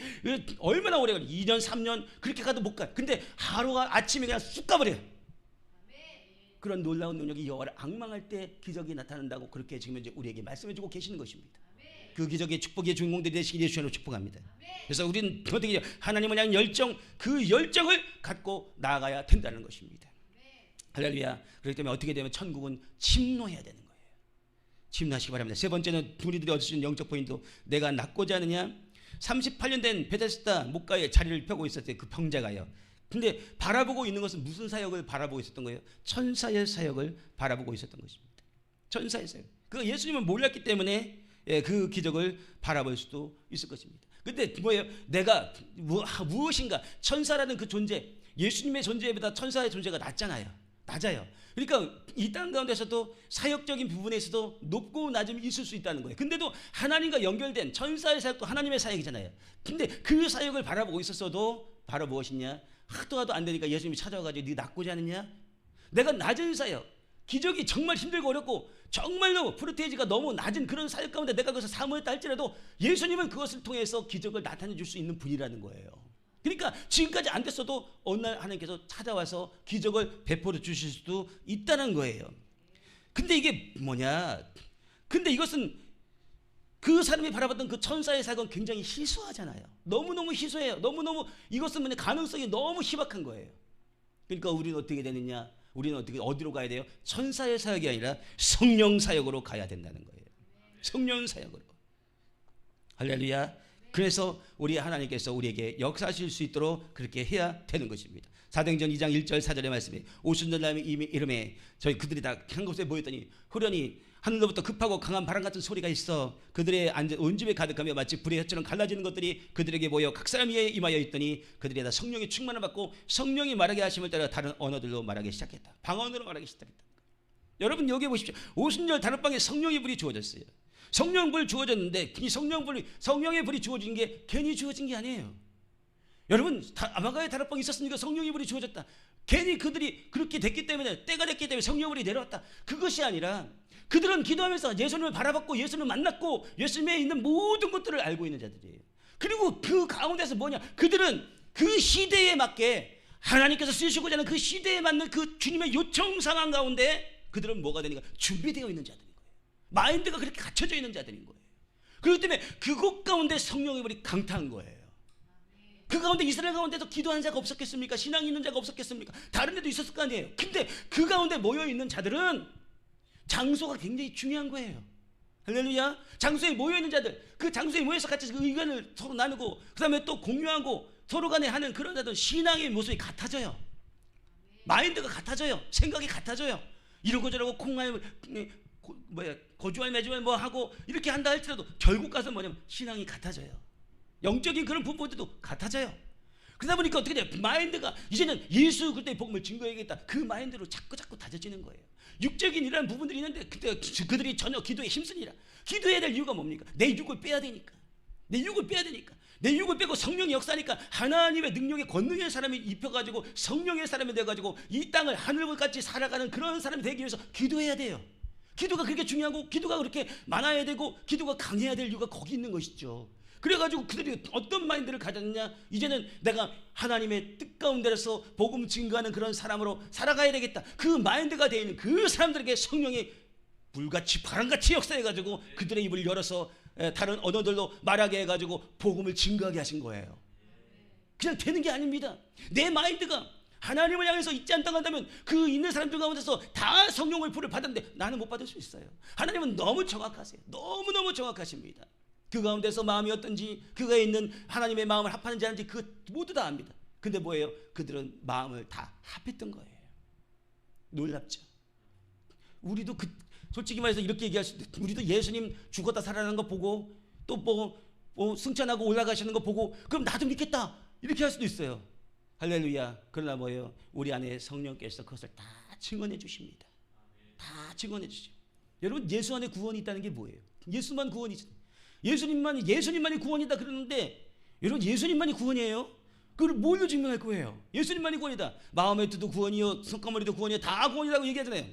얼마나 오래 걸려? 2년 3년 그렇게 가도 못 가. 근데 하루가 아침에 그냥 쑥 가버려요. 그런 놀라운 능력이 여호와를 앙망할 때 기적이 나타난다고 그렇게 지금 이제 우리에게 말씀해주고 계시는 것입니다. 그 기적의 축복의 주인공들이 되시길 예수로 축복합니다. 그래서 우리는 어떻게 하나님을 향한 열정, 그 열정을 갖고 나아가야 된다는 것입니다. 할렐루야. 그렇기 때문에 어떻게 되면 천국은 침노해야 되는 거예요. 침노하시기 바랍니다. 세 번째는 우리들이 얻을 수 있는 영적 포인트, 내가 낫고자 하느냐. 38년 된 베데스다 목가에 자리를 펴고 있었을 때 그 병자가요. 근데 바라보고 있는 것은 무슨 사역을 바라보고 있었던 거예요? 천사의 사역을 바라보고 있었던 것입니다. 천사의 사역. 그 예수님은 몰랐기 때문에 그 기적을 바라볼 수도 있을 것입니다. 근데 뭐예요? 내가 무엇인가, 천사라는 그 존재, 예수님의 존재보다 천사의 존재가 낮아요. 그러니까 이 땅 가운데서도 사역적인 부분에서도 높고 낮음이 있을 수 있다는 거예요. 근데도 하나님과 연결된 천사의 사역도 하나님의 사역이잖아요. 근데 그 사역을 바라보고 있었어도 바로 무엇이냐? 하도 안 되니까 예수님이 찾아와가지고 네 낫고자 하느냐? 내가 낮은 사역, 기적이 정말 힘들고 어렵고 정말로 프로테이지가 너무 낮은 그런 사역 가운데 내가 그것을 사모했다 할지라도 예수님은 그것을 통해서 기적을 나타내 줄 수 있는 분이라는 거예요. 그러니까 지금까지 안 됐어도 어느 날 하나님께서 찾아와서 기적을 베풀어 주실 수도 있다는 거예요. 근데 이게 뭐냐? 근데 이것은 그 사람이 바라봤던 그 천사의 사역은 굉장히 희소하잖아요. 너무너무 희소해요. 너무너무 이것은 뭐냐? 가능성이 너무 희박한 거예요. 그러니까 우리는 어떻게 되느냐? 우리는 어디로 가야 돼요? 천사의 사역이 아니라 성령 사역으로 가야 된다는 거예요. 성령 사역으로. 할렐루야. 그래서 우리 하나님께서 우리에게 역사하실 수 있도록 그렇게 해야 되는 것입니다. 사도행전 2장 1절 4절의 말씀에 오순절날 이름에 저희 그들이 다 한 곳에 모였더니 후련히 하늘로부터 급하고 강한 바람 같은 소리가 있어 그들의 온 집에 가득하며 마치 불의 혀처럼 갈라지는 것들이 그들에게 모여 각 사람 위에 임하여 있더니 그들이 다 성령의 충만을 받고 성령이 말하게 하심을 따라 다른 언어들로 말하기 시작했다. 방언으로 말하기 시작했다. 여러분 여기 보십시오. 오순절 다락방에 성령의 불이 주어졌어요. 성령불 주어졌는데 이 성령의 불이 주어진 게 괜히 주어진 게 아니에요. 여러분 아마가의 다락방이 있었으니까 성령의 불이 주어졌다. 괜히 그들이 그렇게 됐기 때문에 때가 됐기 때문에 성령의 불이 내려왔다. 그것이 아니라 그들은 기도하면서 예수님을 바라봤고 예수님을 만났고 예수님에 있는 모든 것들을 알고 있는 자들이에요. 그리고 그 가운데서 뭐냐? 그들은 그 시대에 맞게 하나님께서 쓰시고자 하는 그 시대에 맞는 그 주님의 요청 상황 가운데 그들은 뭐가 되는가? 준비되어 있는 자들인 거예요. 마인드가 그렇게 갖춰져 있는 자들인 거예요. 그렇기 때문에 그곳 가운데 성령의 불이 강타한 거예요. 그 가운데 이스라엘 가운데도 기도하는 자가 없었겠습니까? 신앙이 있는 자가 없었겠습니까? 다른 데도 있었을 거 아니에요. 근데 그 가운데 모여있는 자들은 장소가 굉장히 중요한 거예요. 할렐루야. 장소에 모여있는 자들, 그 장소에 모여서 같이 그 의견을 서로 나누고 그 다음에 또 공유하고 서로 간에 하는 그런 자들 신앙의 모습이 같아져요. 마인드가 같아져요. 생각이 같아져요. 이러고 저러고 거주할 매주할 뭐 하고 이렇게 한다 할지라도 결국 가서 뭐냐면 신앙이 같아져요. 영적인 그런 부분들도 같아져요. 그러다 보니까 어떻게 돼요? 마인드가 이제는 예수 그리스도의 복음을 증거해야겠다. 그 마인드로 자꾸 다져지는 거예요. 육적인 이런 부분들이 있는데 그들이 전혀 기도에 힘쓰니라. 기도해야 될 이유가 뭡니까? 내 육을 빼야 되니까. 내 육을 빼고 성령이 역사하니까 하나님의 능력의 권능의 사람이 입혀가지고 성령의 사람이 돼가지고 이 땅을 하늘같이 살아가는 그런 사람이 되기 위해서 기도해야 돼요. 기도가 그렇게 중요하고 기도가 그렇게 많아야 되고 기도가 강해야 될 이유가 거기 있는 것이죠. 그래가지고 그들이 어떤 마인드를 가졌느냐? 이제는 내가 하나님의 뜻 가운데서 복음 증거하는 그런 사람으로 살아가야 되겠다. 그 마인드가 되어 있는 그 사람들에게 성령이 불같이 바람같이 역사해가지고 그들의 입을 열어서 다른 언어들로 말하게 해가지고 복음을 증거하게 하신 거예요. 그냥 되는 게 아닙니다. 내 마인드가 하나님을 향해서 있지 않다고 한다면 그 있는 사람들 가운데서 다 성령의 불을 받았는데 나는 못 받을 수 있어요. 하나님은 너무 정확하세요. 너무너무 정확하십니다. 그 가운데서 마음이 어떤지 그가 있는 하나님의 마음을 합하는지 아닌지 그 모두 다 압니다. 근데 뭐예요? 그들은 마음을 다 합했던 거예요. 놀랍죠. 우리도 솔직히 말해서 이렇게 얘기할 수 있어요. 우리도 예수님 죽었다 살아나는 거 보고 또 승천하고 올라가시는 거 보고 그럼 나도 믿겠다 이렇게 할 수도 있어요. 할렐루야. 그러나 뭐예요? 우리 안에 성령께서 그것을 다 증언해 주십니다. 다 증언해 주죠. 여러분 예수 안에 구원이 있다는 게 뭐예요? 예수만 구원이죠. 예수님만이 구원이다 그러는데 여러분 예수님만이 구원이에요? 그걸 뭘로 증명할 거예요? 예수님만이 구원이다. 마음의 뜻도 구원이요 손가락도 구원이요 다 구원이라고 얘기하잖아요.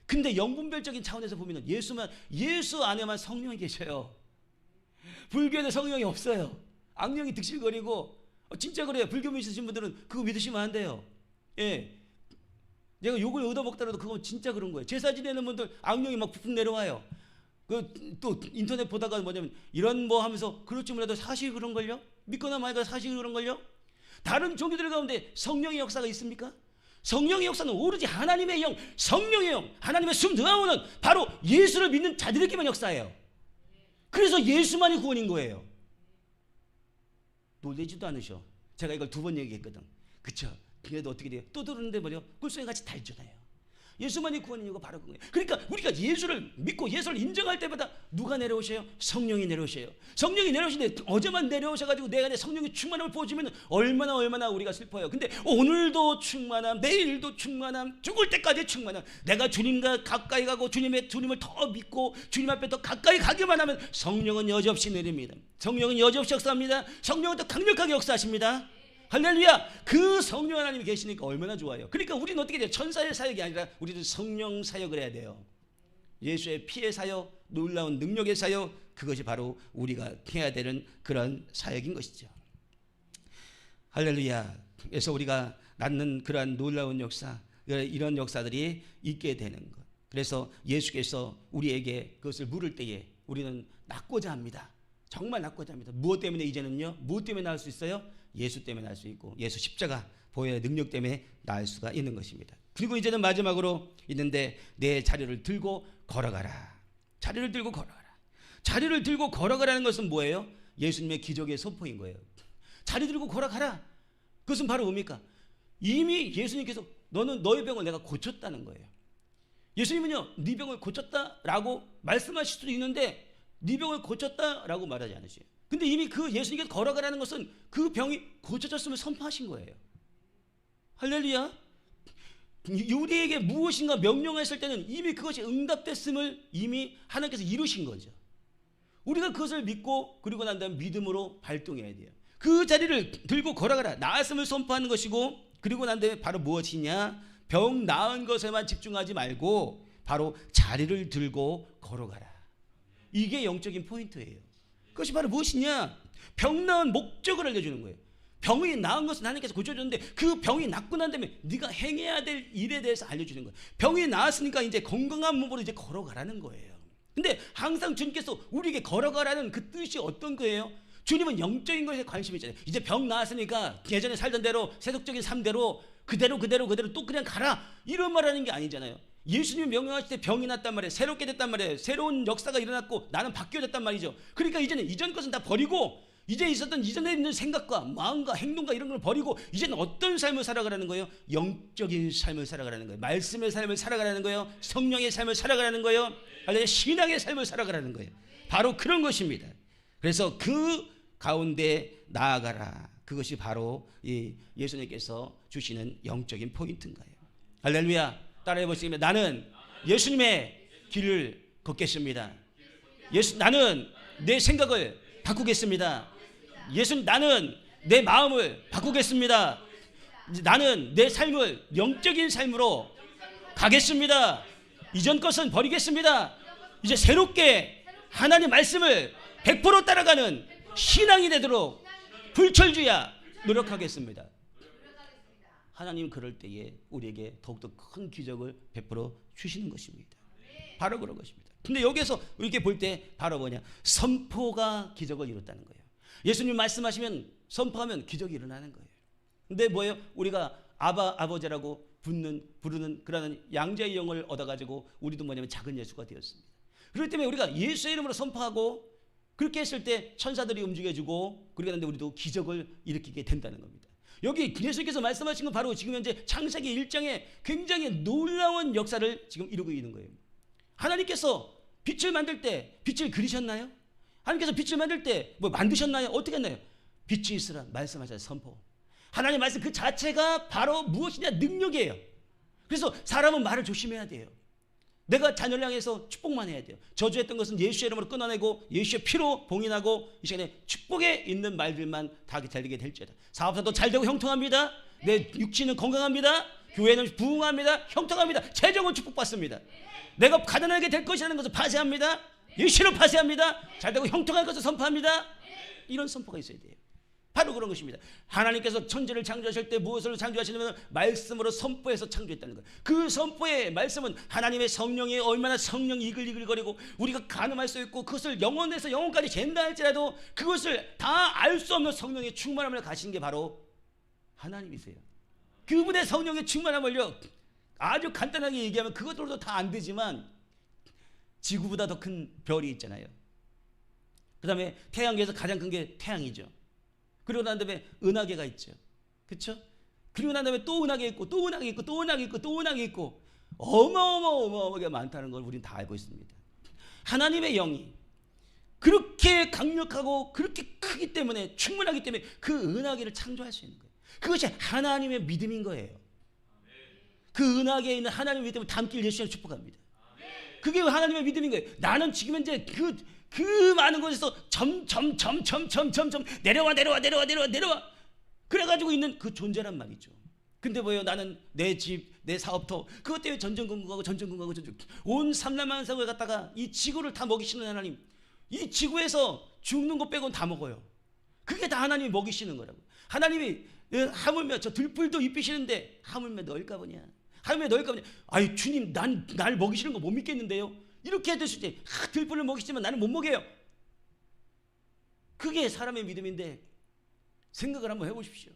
근데 영분별적인 차원에서 보면 예수 안에만 성령이 계셔요. 불교에는 성령이 없어요. 악령이 득실거리고 진짜 그래요. 불교 믿으신 분들은 그거 믿으시면 안 돼요. 예, 내가 욕을 얻어먹더라도 그건 진짜 그런 거예요. 제사 지내는 분들 악령이 막 푹 내려와요. 또 인터넷 보다가 뭐냐면 이런 뭐 하면서 그렇지 몰라도 사실 그런걸요? 믿거나 말거나 사실 그런걸요? 다른 종교들 가운데 성령의 역사가 있습니까? 성령의 역사는 오로지 하나님의 영, 성령의 영, 하나님의 숨 들어오는 바로 예수를 믿는 자들에게만 역사해요. 그래서 예수만이 구원인 거예요. 놀라지도 않으셔. 제가 이걸 2번 얘기했거든. 그쵸? 그래도 어떻게 돼요? 또 들었는데 말이요. 꿀송이 같이 달잖아요. 예수만이 구원인 이유가 바로 그거예요. 그러니까 우리가 예수를 믿고 예수를 인정할 때마다 누가 내려오셔요? 성령이 내려오셔요. 성령이 내려오시는데 어제만 내려오셔가지고 내 안에 성령이 충만함을 부어주면 얼마나 우리가 슬퍼요. 근데 오늘도 충만함, 내일도 충만함, 죽을 때까지 충만함. 내가 주님과 가까이 가고 주님을 더 믿고 주님 앞에 더 가까이 가기만 하면 성령은 여지없이 내립니다. 성령은 여지없이 역사합니다. 성령은 더 강력하게 역사하십니다. 할렐루야. 그 성령 하나님이 계시니까 얼마나 좋아요. 그러니까 우리는 어떻게 돼요? 천사의 사역이 아니라 우리는 성령 사역을 해야 돼요. 예수의 피의 사역, 놀라운 능력의 사역, 그것이 바로 우리가 해야 되는 그런 사역인 것이죠. 할렐루야. 그래서 우리가 낳는 그러한 놀라운 역사, 이런 역사들이 있게 되는 것. 그래서 예수께서 우리에게 그것을 물을 때에 우리는 낳고자 합니다. 정말 낳고자 합니다. 무엇 때문에 이제는요? 무엇 때문에 낳을 수 있어요? 예수 때문에 낳을 수 있고, 예수 십자가 보혈의 능력 때문에 낳을 수가 있는 것입니다. 그리고 이제는 마지막으로 있는데, 내 자리를 들고 걸어가라. 자리를 들고 걸어가라. 자리를 들고 걸어가라는 것은 뭐예요? 예수님의 기적의 선포인 거예요. 자리 들고 걸어가라. 그것은 바로 뭡니까? 이미 예수님께서 너는 너의 병을 내가 고쳤다는 거예요. 예수님은요, 네 병을 고쳤다라고 말씀하실 수도 있는데 네 병을 고쳤다라고 말하지 않으세요. 근데 이미 그 예수님께서 걸어가라는 것은 그 병이 고쳐졌음을 선포하신 거예요. 할렐루야. 우리에게 무엇인가 명령했을 때는 이미 그것이 응답됐음을 이미 하나님께서 이루신 거죠. 우리가 그것을 믿고 그리고 난 다음에 믿음으로 발동해야 돼요. 그 자리를 들고 걸어가라. 나았음을 선포하는 것이고, 그리고 난 다음에 바로 무엇이냐? 병 나은 것에만 집중하지 말고 바로 자리를 들고 걸어가라. 이게 영적인 포인트예요. 그것이 바로 무엇이냐? 병 나은 목적을 알려주는 거예요. 병이 나은 것은 하나님께서 고쳐줬는데 그 병이 낫고 난 다음에 네가 행해야 될 일에 대해서 알려주는 거예요. 병이 나았으니까 이제 건강한 몸으로 이제 걸어가라는 거예요. 근데 항상 주님께서 우리에게 걸어가라는 그 뜻이 어떤 거예요? 주님은 영적인 것에 관심이 있잖아요. 이제 병 나았으니까 예전에 살던 대로 세속적인 삶대로 그대로 또 그냥 가라, 이런 말 하는 게 아니잖아요. 예수님이 명령하실 때 병이 났단 말이에요. 새롭게 됐단 말이에요. 새로운 역사가 일어났고 나는 바뀌어졌단 말이죠. 그러니까 이제는 이전 것은 다 버리고 이제 있었던 이전에 있는 생각과 마음과 행동과 이런 걸 버리고 이제는 어떤 삶을 살아가라는 거예요? 영적인 삶을 살아가라는 거예요. 말씀의 삶을 살아가라는 거예요. 성령의 삶을 살아가라는 거예요. 아니면 신앙의 삶을 살아가라는 거예요. 바로 그런 것입니다. 그래서 그 가운데 나아가라. 그것이 바로 이 예수님께서 주시는 영적인 포인트인 거예요. 할렐루야. 따라해 보시겠습니다. 나는 예수님의 길을 걷겠습니다. 나는 내 생각을 바꾸겠습니다. 나는 내 마음을 바꾸겠습니다. 나는 내 삶을 영적인 삶으로 가겠습니다. 이전 것은 버리겠습니다. 이제 새롭게 하나님 말씀을 100% 따라가는 신앙이 되도록 불철주야 노력하겠습니다. 하나님 그럴 때에 우리에게 더욱더 큰 기적을 베풀어 주시는 것입니다. 바로 그런 것입니다. 근데 여기서 이렇게 볼 때 바로 뭐냐? 선포가 기적을 이뤘다는 거예요. 예수님 말씀하시면 선포하면 기적이 일어나는 거예요. 근데 뭐예요? 우리가 아버지라고 부르는 그런 양자의 영을 얻어가지고 우리도 뭐냐면 작은 예수가 되었습니다. 그렇기 때문에 우리가 예수의 이름으로 선포하고 그렇게 했을 때 천사들이 움직여주고 그러는데 우리도 기적을 일으키게 된다는 겁니다. 여기 예수께서 말씀하신 건 바로 지금 현재 창세기 1장에 굉장히 놀라운 역사를 지금 이루고 있는 거예요. 하나님께서 빛을 만들 때 빛을 그리셨나요? 하나님께서 빛을 만들 때 뭐 만드셨나요? 어떻게 했나요? 빛이 있으라 말씀하셨어요. 선포. 하나님 말씀 그 자체가 바로 무엇이냐? 능력이에요. 그래서 사람은 말을 조심해야 돼요. 내가 자녀를 향해서 축복만 해야 돼요. 저주했던 것은 예수의 이름으로 끊어내고 예수의 피로 봉인하고 이 시간에 축복에 있는 말들만 다 달리게 될지어다. 사업사도 잘되고 형통합니다. 내 육신은 건강합니다. 교회는 부흥합니다. 형통합니다. 재정은 축복받습니다. 내가 가난하게 될 것이라는 것을 파쇄합니다. 예수로 파쇄합니다. 잘되고 형통할 것을 선포합니다. 이런 선포가 있어야 돼요. 바로 그런 것입니다. 하나님께서 천지를 창조하실 때 무엇을 창조하시냐면 말씀으로 선포해서 창조했다는 거예요. 그 선포의 말씀은 하나님의 성령이 얼마나 성령이 이글이글거리고 우리가 가늠할 수 있고 그것을 영혼에서 영혼까지 잰다 할지라도 그것을 다 알 수 없는 성령의 충만함을 가시는 게 바로 하나님이세요. 그분의 성령의 충만함을요 아주 간단하게 얘기하면 그것으로도 다 안 되지만 지구보다 더 큰 별이 있잖아요. 그 다음에 태양계에서 가장 큰 게 태양이죠. 그리고 난 다음에 은하계가 있죠. 그렇죠? 그리고 난 다음에 또 은하계 있고 또 은하계 있고 또 은하계 있고 또 은하계 있고 어마어마하게 많다는 걸 우리는 다 알고 있습니다. 하나님의 영이 그렇게 강력하고 그렇게 크기 때문에 충분하기 때문에 그 은하계를 창조할 수 있는 거예요. 그것이 하나님의 믿음인 거예요. 그 은하계에 있는 하나님의 믿음을 담길 예수님을 축복합니다. 그게 하나님의 믿음인 거예요. 나는 지금 현재 그 많은 곳에서 점점 내려와. 그래가지고 있는 그 존재란 말이죠. 근데 뭐예요? 나는 내 집, 내 사업터 그것 때문에 전전긍긍하고 온 삼라만상을 갖다가 이 지구를 다 먹이시는 하나님, 이 지구에서 죽는 것 빼고는 다 먹어요. 그게 다 하나님이 먹이시는 거라고. 하나님이 하물며 저 들풀도 입히시는데 하물며 넣을까 보냐, 하물며 넣을까 보냐. 아이 주님, 날 먹이시는 거 못 믿겠는데요. 이렇게 해도 때 들풀을 먹이시지만 나는 못 먹여요. 그게 사람의 믿음인데 생각을 한번 해보십시오.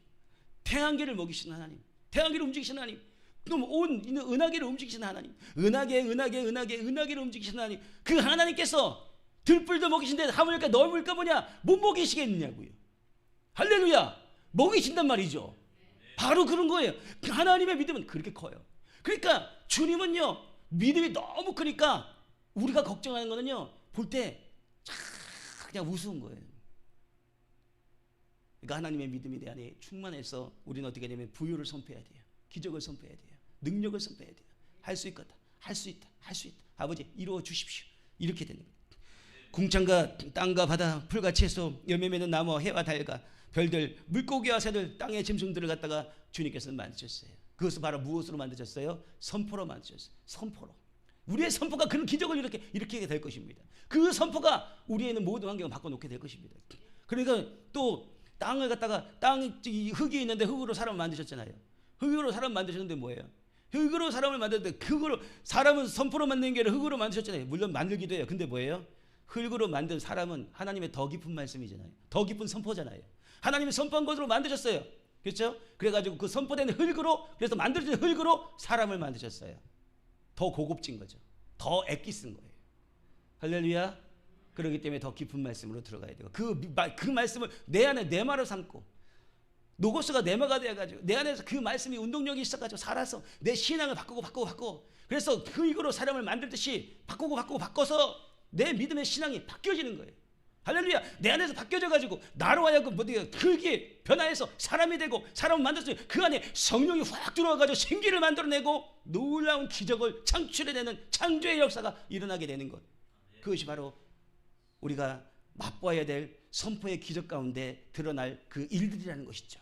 태양계를 먹이시는 하나님, 태양계를 움직이시는 하나님, 그럼 온 은하계를 움직이시는 하나님, 은하계를 움직이시는 하나님, 그 하나님께서 들풀도 먹이신데 하물며 넣을까 보냐, 못 먹이시겠느냐고요. 할렐루야. 먹이신단 말이죠. 바로 그런 거예요. 하나님의 믿음은 그렇게 커요. 그러니까 주님은요, 믿음이 너무 크니까 우리가 걱정하는 거는요, 볼 때 그냥 우스운 거예요. 그러니까 하나님의 믿음이 내 안에 충만해서 우리는 어떻게 되면 부유를 선포해야 돼요. 기적을 선포해야 돼요. 능력을 선포해야 돼요. 할 수 있겠다, 할 수 있다, 할 수 있다. 아버지 이루어 주십시오. 이렇게 되는 거예요. 궁창과 땅과 바다, 풀과 채소, 열매 맺는 나무, 해와 달과 별들, 물고기와 새들, 땅의 짐승들을 갖다가 주님께서는 만드셨어요. 그것을 바로 무엇으로 만드셨어요? 선포로 만드셨어요. 선포로. 우리의 선포가 그런 기적을 이렇게 될 것입니다. 그 선포가 우리에 있는 모든 환경을 바꿔놓게 될 것입니다. 그러니까 또 땅을 갖다가 흙이 있는데 흙으로 사람을 만드셨잖아요. 흙으로 사람 만드셨는데 뭐예요? 흙으로 사람을 만드는데 그거로 사람은 선포로 만드는 게 아니라 흙으로 만드셨잖아요. 물론 만들기도 해요. 근데 뭐예요? 흙으로 만든 사람은 하나님의 더 깊은 말씀이잖아요. 더 깊은 선포잖아요. 하나님이 선포한 것으로 만드셨어요. 그렇죠? 그래가지고 그 선포된 흙으로, 그래서 만들어진 흙으로 사람을 만드셨어요. 더 고급진 거죠. 더 애기 쓴 거예요. 할렐루야. 그렇기 때문에 더 깊은 말씀으로 들어가야 돼요. 그 말씀을 내 안에 내 말을 삼고, 노고스가 내 말가 되어가지고 내 안에서 그 말씀이 운동력이 있어가지고 살아서 내 신앙을 바꾸고 그래서 흙으로 사람을 만들듯이 바꿔서 내 믿음의 신앙이 바뀌어지는 거예요. 할렐루야. 내 안에서 바뀌어져가지고 나로 하여금 흙이 변화해서 사람이 되고, 사람을 만들었으니 그 안에 성령이 확 들어와가지고 생기를 만들어내고 놀라운 기적을 창출해내는 창조의 역사가 일어나게 되는 것. 그것이 바로 우리가 맛보아야 될 선포의 기적 가운데 드러날 그 일들이라는 것이죠.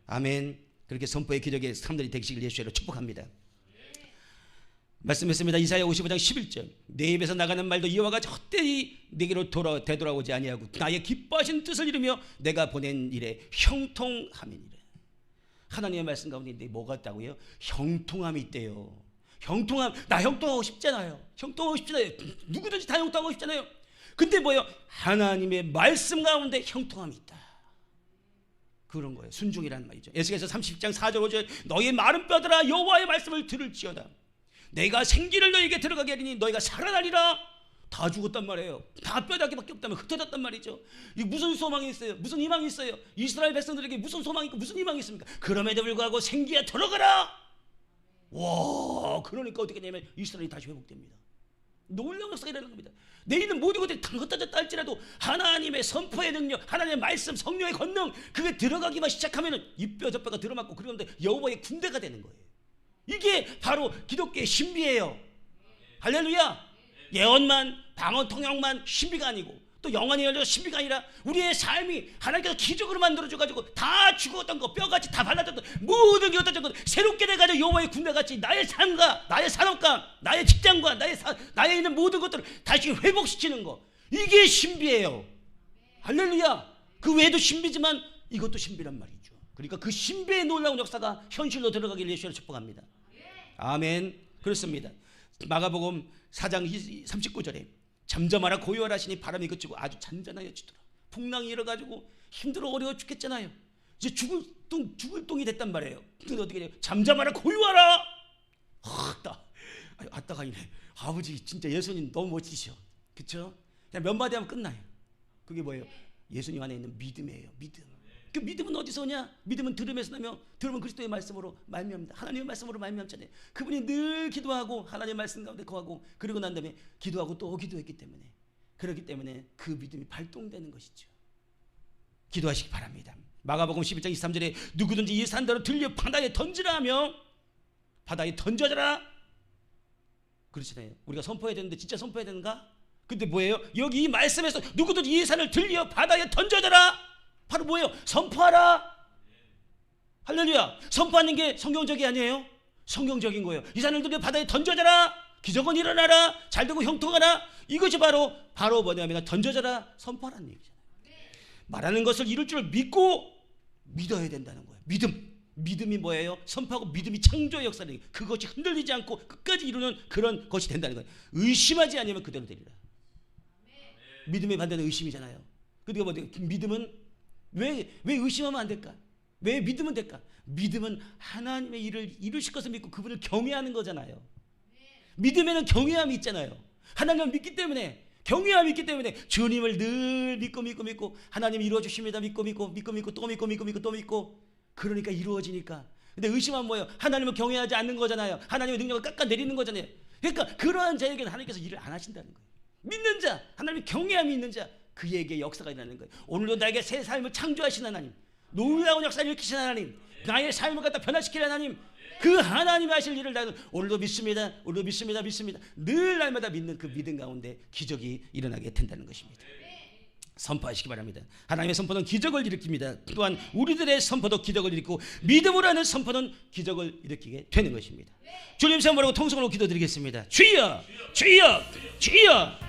아멘. 그렇게 선포의 기적의 사람들이 되시길 예수로 축복합니다. 말씀했습니다. 이사야 55장 11절. 내 입에서 나가는 말도 이와 같이 헛되이 내게로 되돌아오지 아니하고 나의 기뻐하신 뜻을 이루며 내가 보낸 일에 형통함이니라. 하나님의 말씀 가운데 뭐가 있다고요? 형통함이 있대요. 형통함. 나 형통하고 싶잖아요. 누구든지 다 형통하고 싶잖아요. 근데 뭐예요? 하나님의 말씀 가운데 형통함이 있다. 그런 거예요. 순종이라는 말이죠. 에스겔서 30장 4절 5절. 너희 마른 뼈들아 여호와의 말씀을 들을지어다. 내가 생기를 너희에게 들어가게 하리니 너희가 살아나리라. 다 죽었단 말이에요. 다 뼈다귀밖에 없다면 흩어졌단 말이죠. 이 무슨 소망이 있어요? 무슨 희망이 있어요? 이스라엘 백성들에게 무슨 소망이 있고 무슨 희망이 있습니까? 그럼에도 불구하고 생기에 들어가라. 와, 그러니까 어떻게 되냐면 이스라엘이 다시 회복됩니다. 놀라운 역사가 일어나는 겁니다. 내 있는 모든 것들이 다 흩어졌다 할지라도 하나님의 선포의 능력, 하나님의 말씀, 성령의 권능, 그게 들어가기만 시작하면은 이 뼈 저 뼈가 들어맞고 그런데 여호와의 군대가 되는 거예요. 이게 바로 기독교의 신비예요. 할렐루야. 예언만, 방언 통역만 신비가 아니고, 또 영안이 열려 신비가 아니라 우리의 삶이 하나님께서 기적으로 만들어줘가지고 다 죽었던 거, 뼈같이 다 발라졌던 모든 게 어떤 것 새롭게 돼가지고 여호와의 군대같이 나의 삶과 나의 산업과 나의 직장과 나에 있는 모든 것들을 다시 회복시키는 거, 이게 신비예요. 할렐루야. 그 외에도 신비지만 이것도 신비란 말이죠. 그러니까 그 신비의 놀라운 역사가 현실로 들어가길 예수를 축복합니다. 아멘. 그렇습니다. 마가복음 4장 39절에 잠잠하라 고요하라 하시니 바람이 그치고 아주 잔잔하여지더라. 풍랑이 일어가지고 힘들어 어려워 죽겠잖아요. 이제 죽을 똥이 됐단 말이에요. 근데 어떻게 돼요? 잠잠하라 고요하라. 아따가이네. 아버지 진짜 예수님 너무 멋지셔. 그렇죠? 그냥 몇 마디 하면 끝나요. 그게 뭐예요? 예수님 안에 있는 믿음이에요. 믿음. 그 믿음은 어디서 오냐? 믿음은 들음에서 나며 들음은 그리스도의 말씀으로 말미암니다. 하나님의 말씀으로 말미암잖아요. 그분이 늘 기도하고 하나님의 말씀 가운데 거하고, 그리고 난 다음에 기도하고 또 기도했기 때문에, 그렇기 때문에 그 믿음이 발동되는 것이죠. 기도하시기 바랍니다. 마가복음 11장 23절에 누구든지 이 산더러 들려 바다에 던지라 하며 바다에 던져져라. 그렇잖아요. 우리가 선포해야 되는데 진짜 선포해야 되는가? 근데 뭐예요? 여기 이 말씀에서 누구든지 이 산을 들려 바다에 던져져라. 바로 뭐예요? 선포하라. 할렐루야. 선포하는 게 성경적이 아니에요? 성경적인 거예요. 이 사람들이 바다에 던져져라. 기적은 일어나라. 잘되고 형통하라. 이것이 바로 뭐냐면 던져져라 선포하라는 얘기잖아요. 말하는 것을 이룰 줄 믿고 믿어야 된다는 거예요. 믿음이 뭐예요? 선포하고 믿음이 창조의 역사를 그것이 흔들리지 않고 끝까지 이루는 그런 것이 된다는 거예요. 의심하지 않으면 그대로 되리라. 믿음의 반대는 의심이잖아요. 그러니까 뭐 믿음은 왜 의심하면 안 될까? 왜 믿으면 될까? 믿음은 하나님의 일을 이루실 것을 믿고 그분을 경외하는 거잖아요. 믿음에는 경외함이 있잖아요. 하나님을 믿기 때문에, 경외함이 있기 때문에 주님을 늘 믿고 하나님이 이루어 주십니다. 믿고 또 믿고 그러니까 이루어지니까. 근데 의심하면 뭐예요? 하나님을 경외하지 않는 거잖아요. 하나님의 능력을 깎아내리는 거잖아요. 그러니까 그러한 자에게는 하나님께서 일을 안 하신다는 거예요. 믿는 자, 하나님의 경외함이 있는 자, 그에게 역사가 일어나는 거예요. 오늘도 나에게 새 삶을 창조하신 하나님, 놀라운 역사를 일으키신 하나님, 나의 삶을 갖다 변화시키는 하나님, 그 하나님이 하실 일을 나는 오늘도 믿습니다. 늘 날마다 믿는 그 믿음 가운데 기적이 일어나게 된다는 것입니다. 선포하시기 바랍니다. 하나님의 선포는 기적을 일으킵니다. 또한 우리들의 선포도 기적을 일으키고 믿음으로 하는 선포는 기적을 일으키게 되는 것입니다. 주님 선포하고 통성으로 기도드리겠습니다. 주여, 주여, 주여.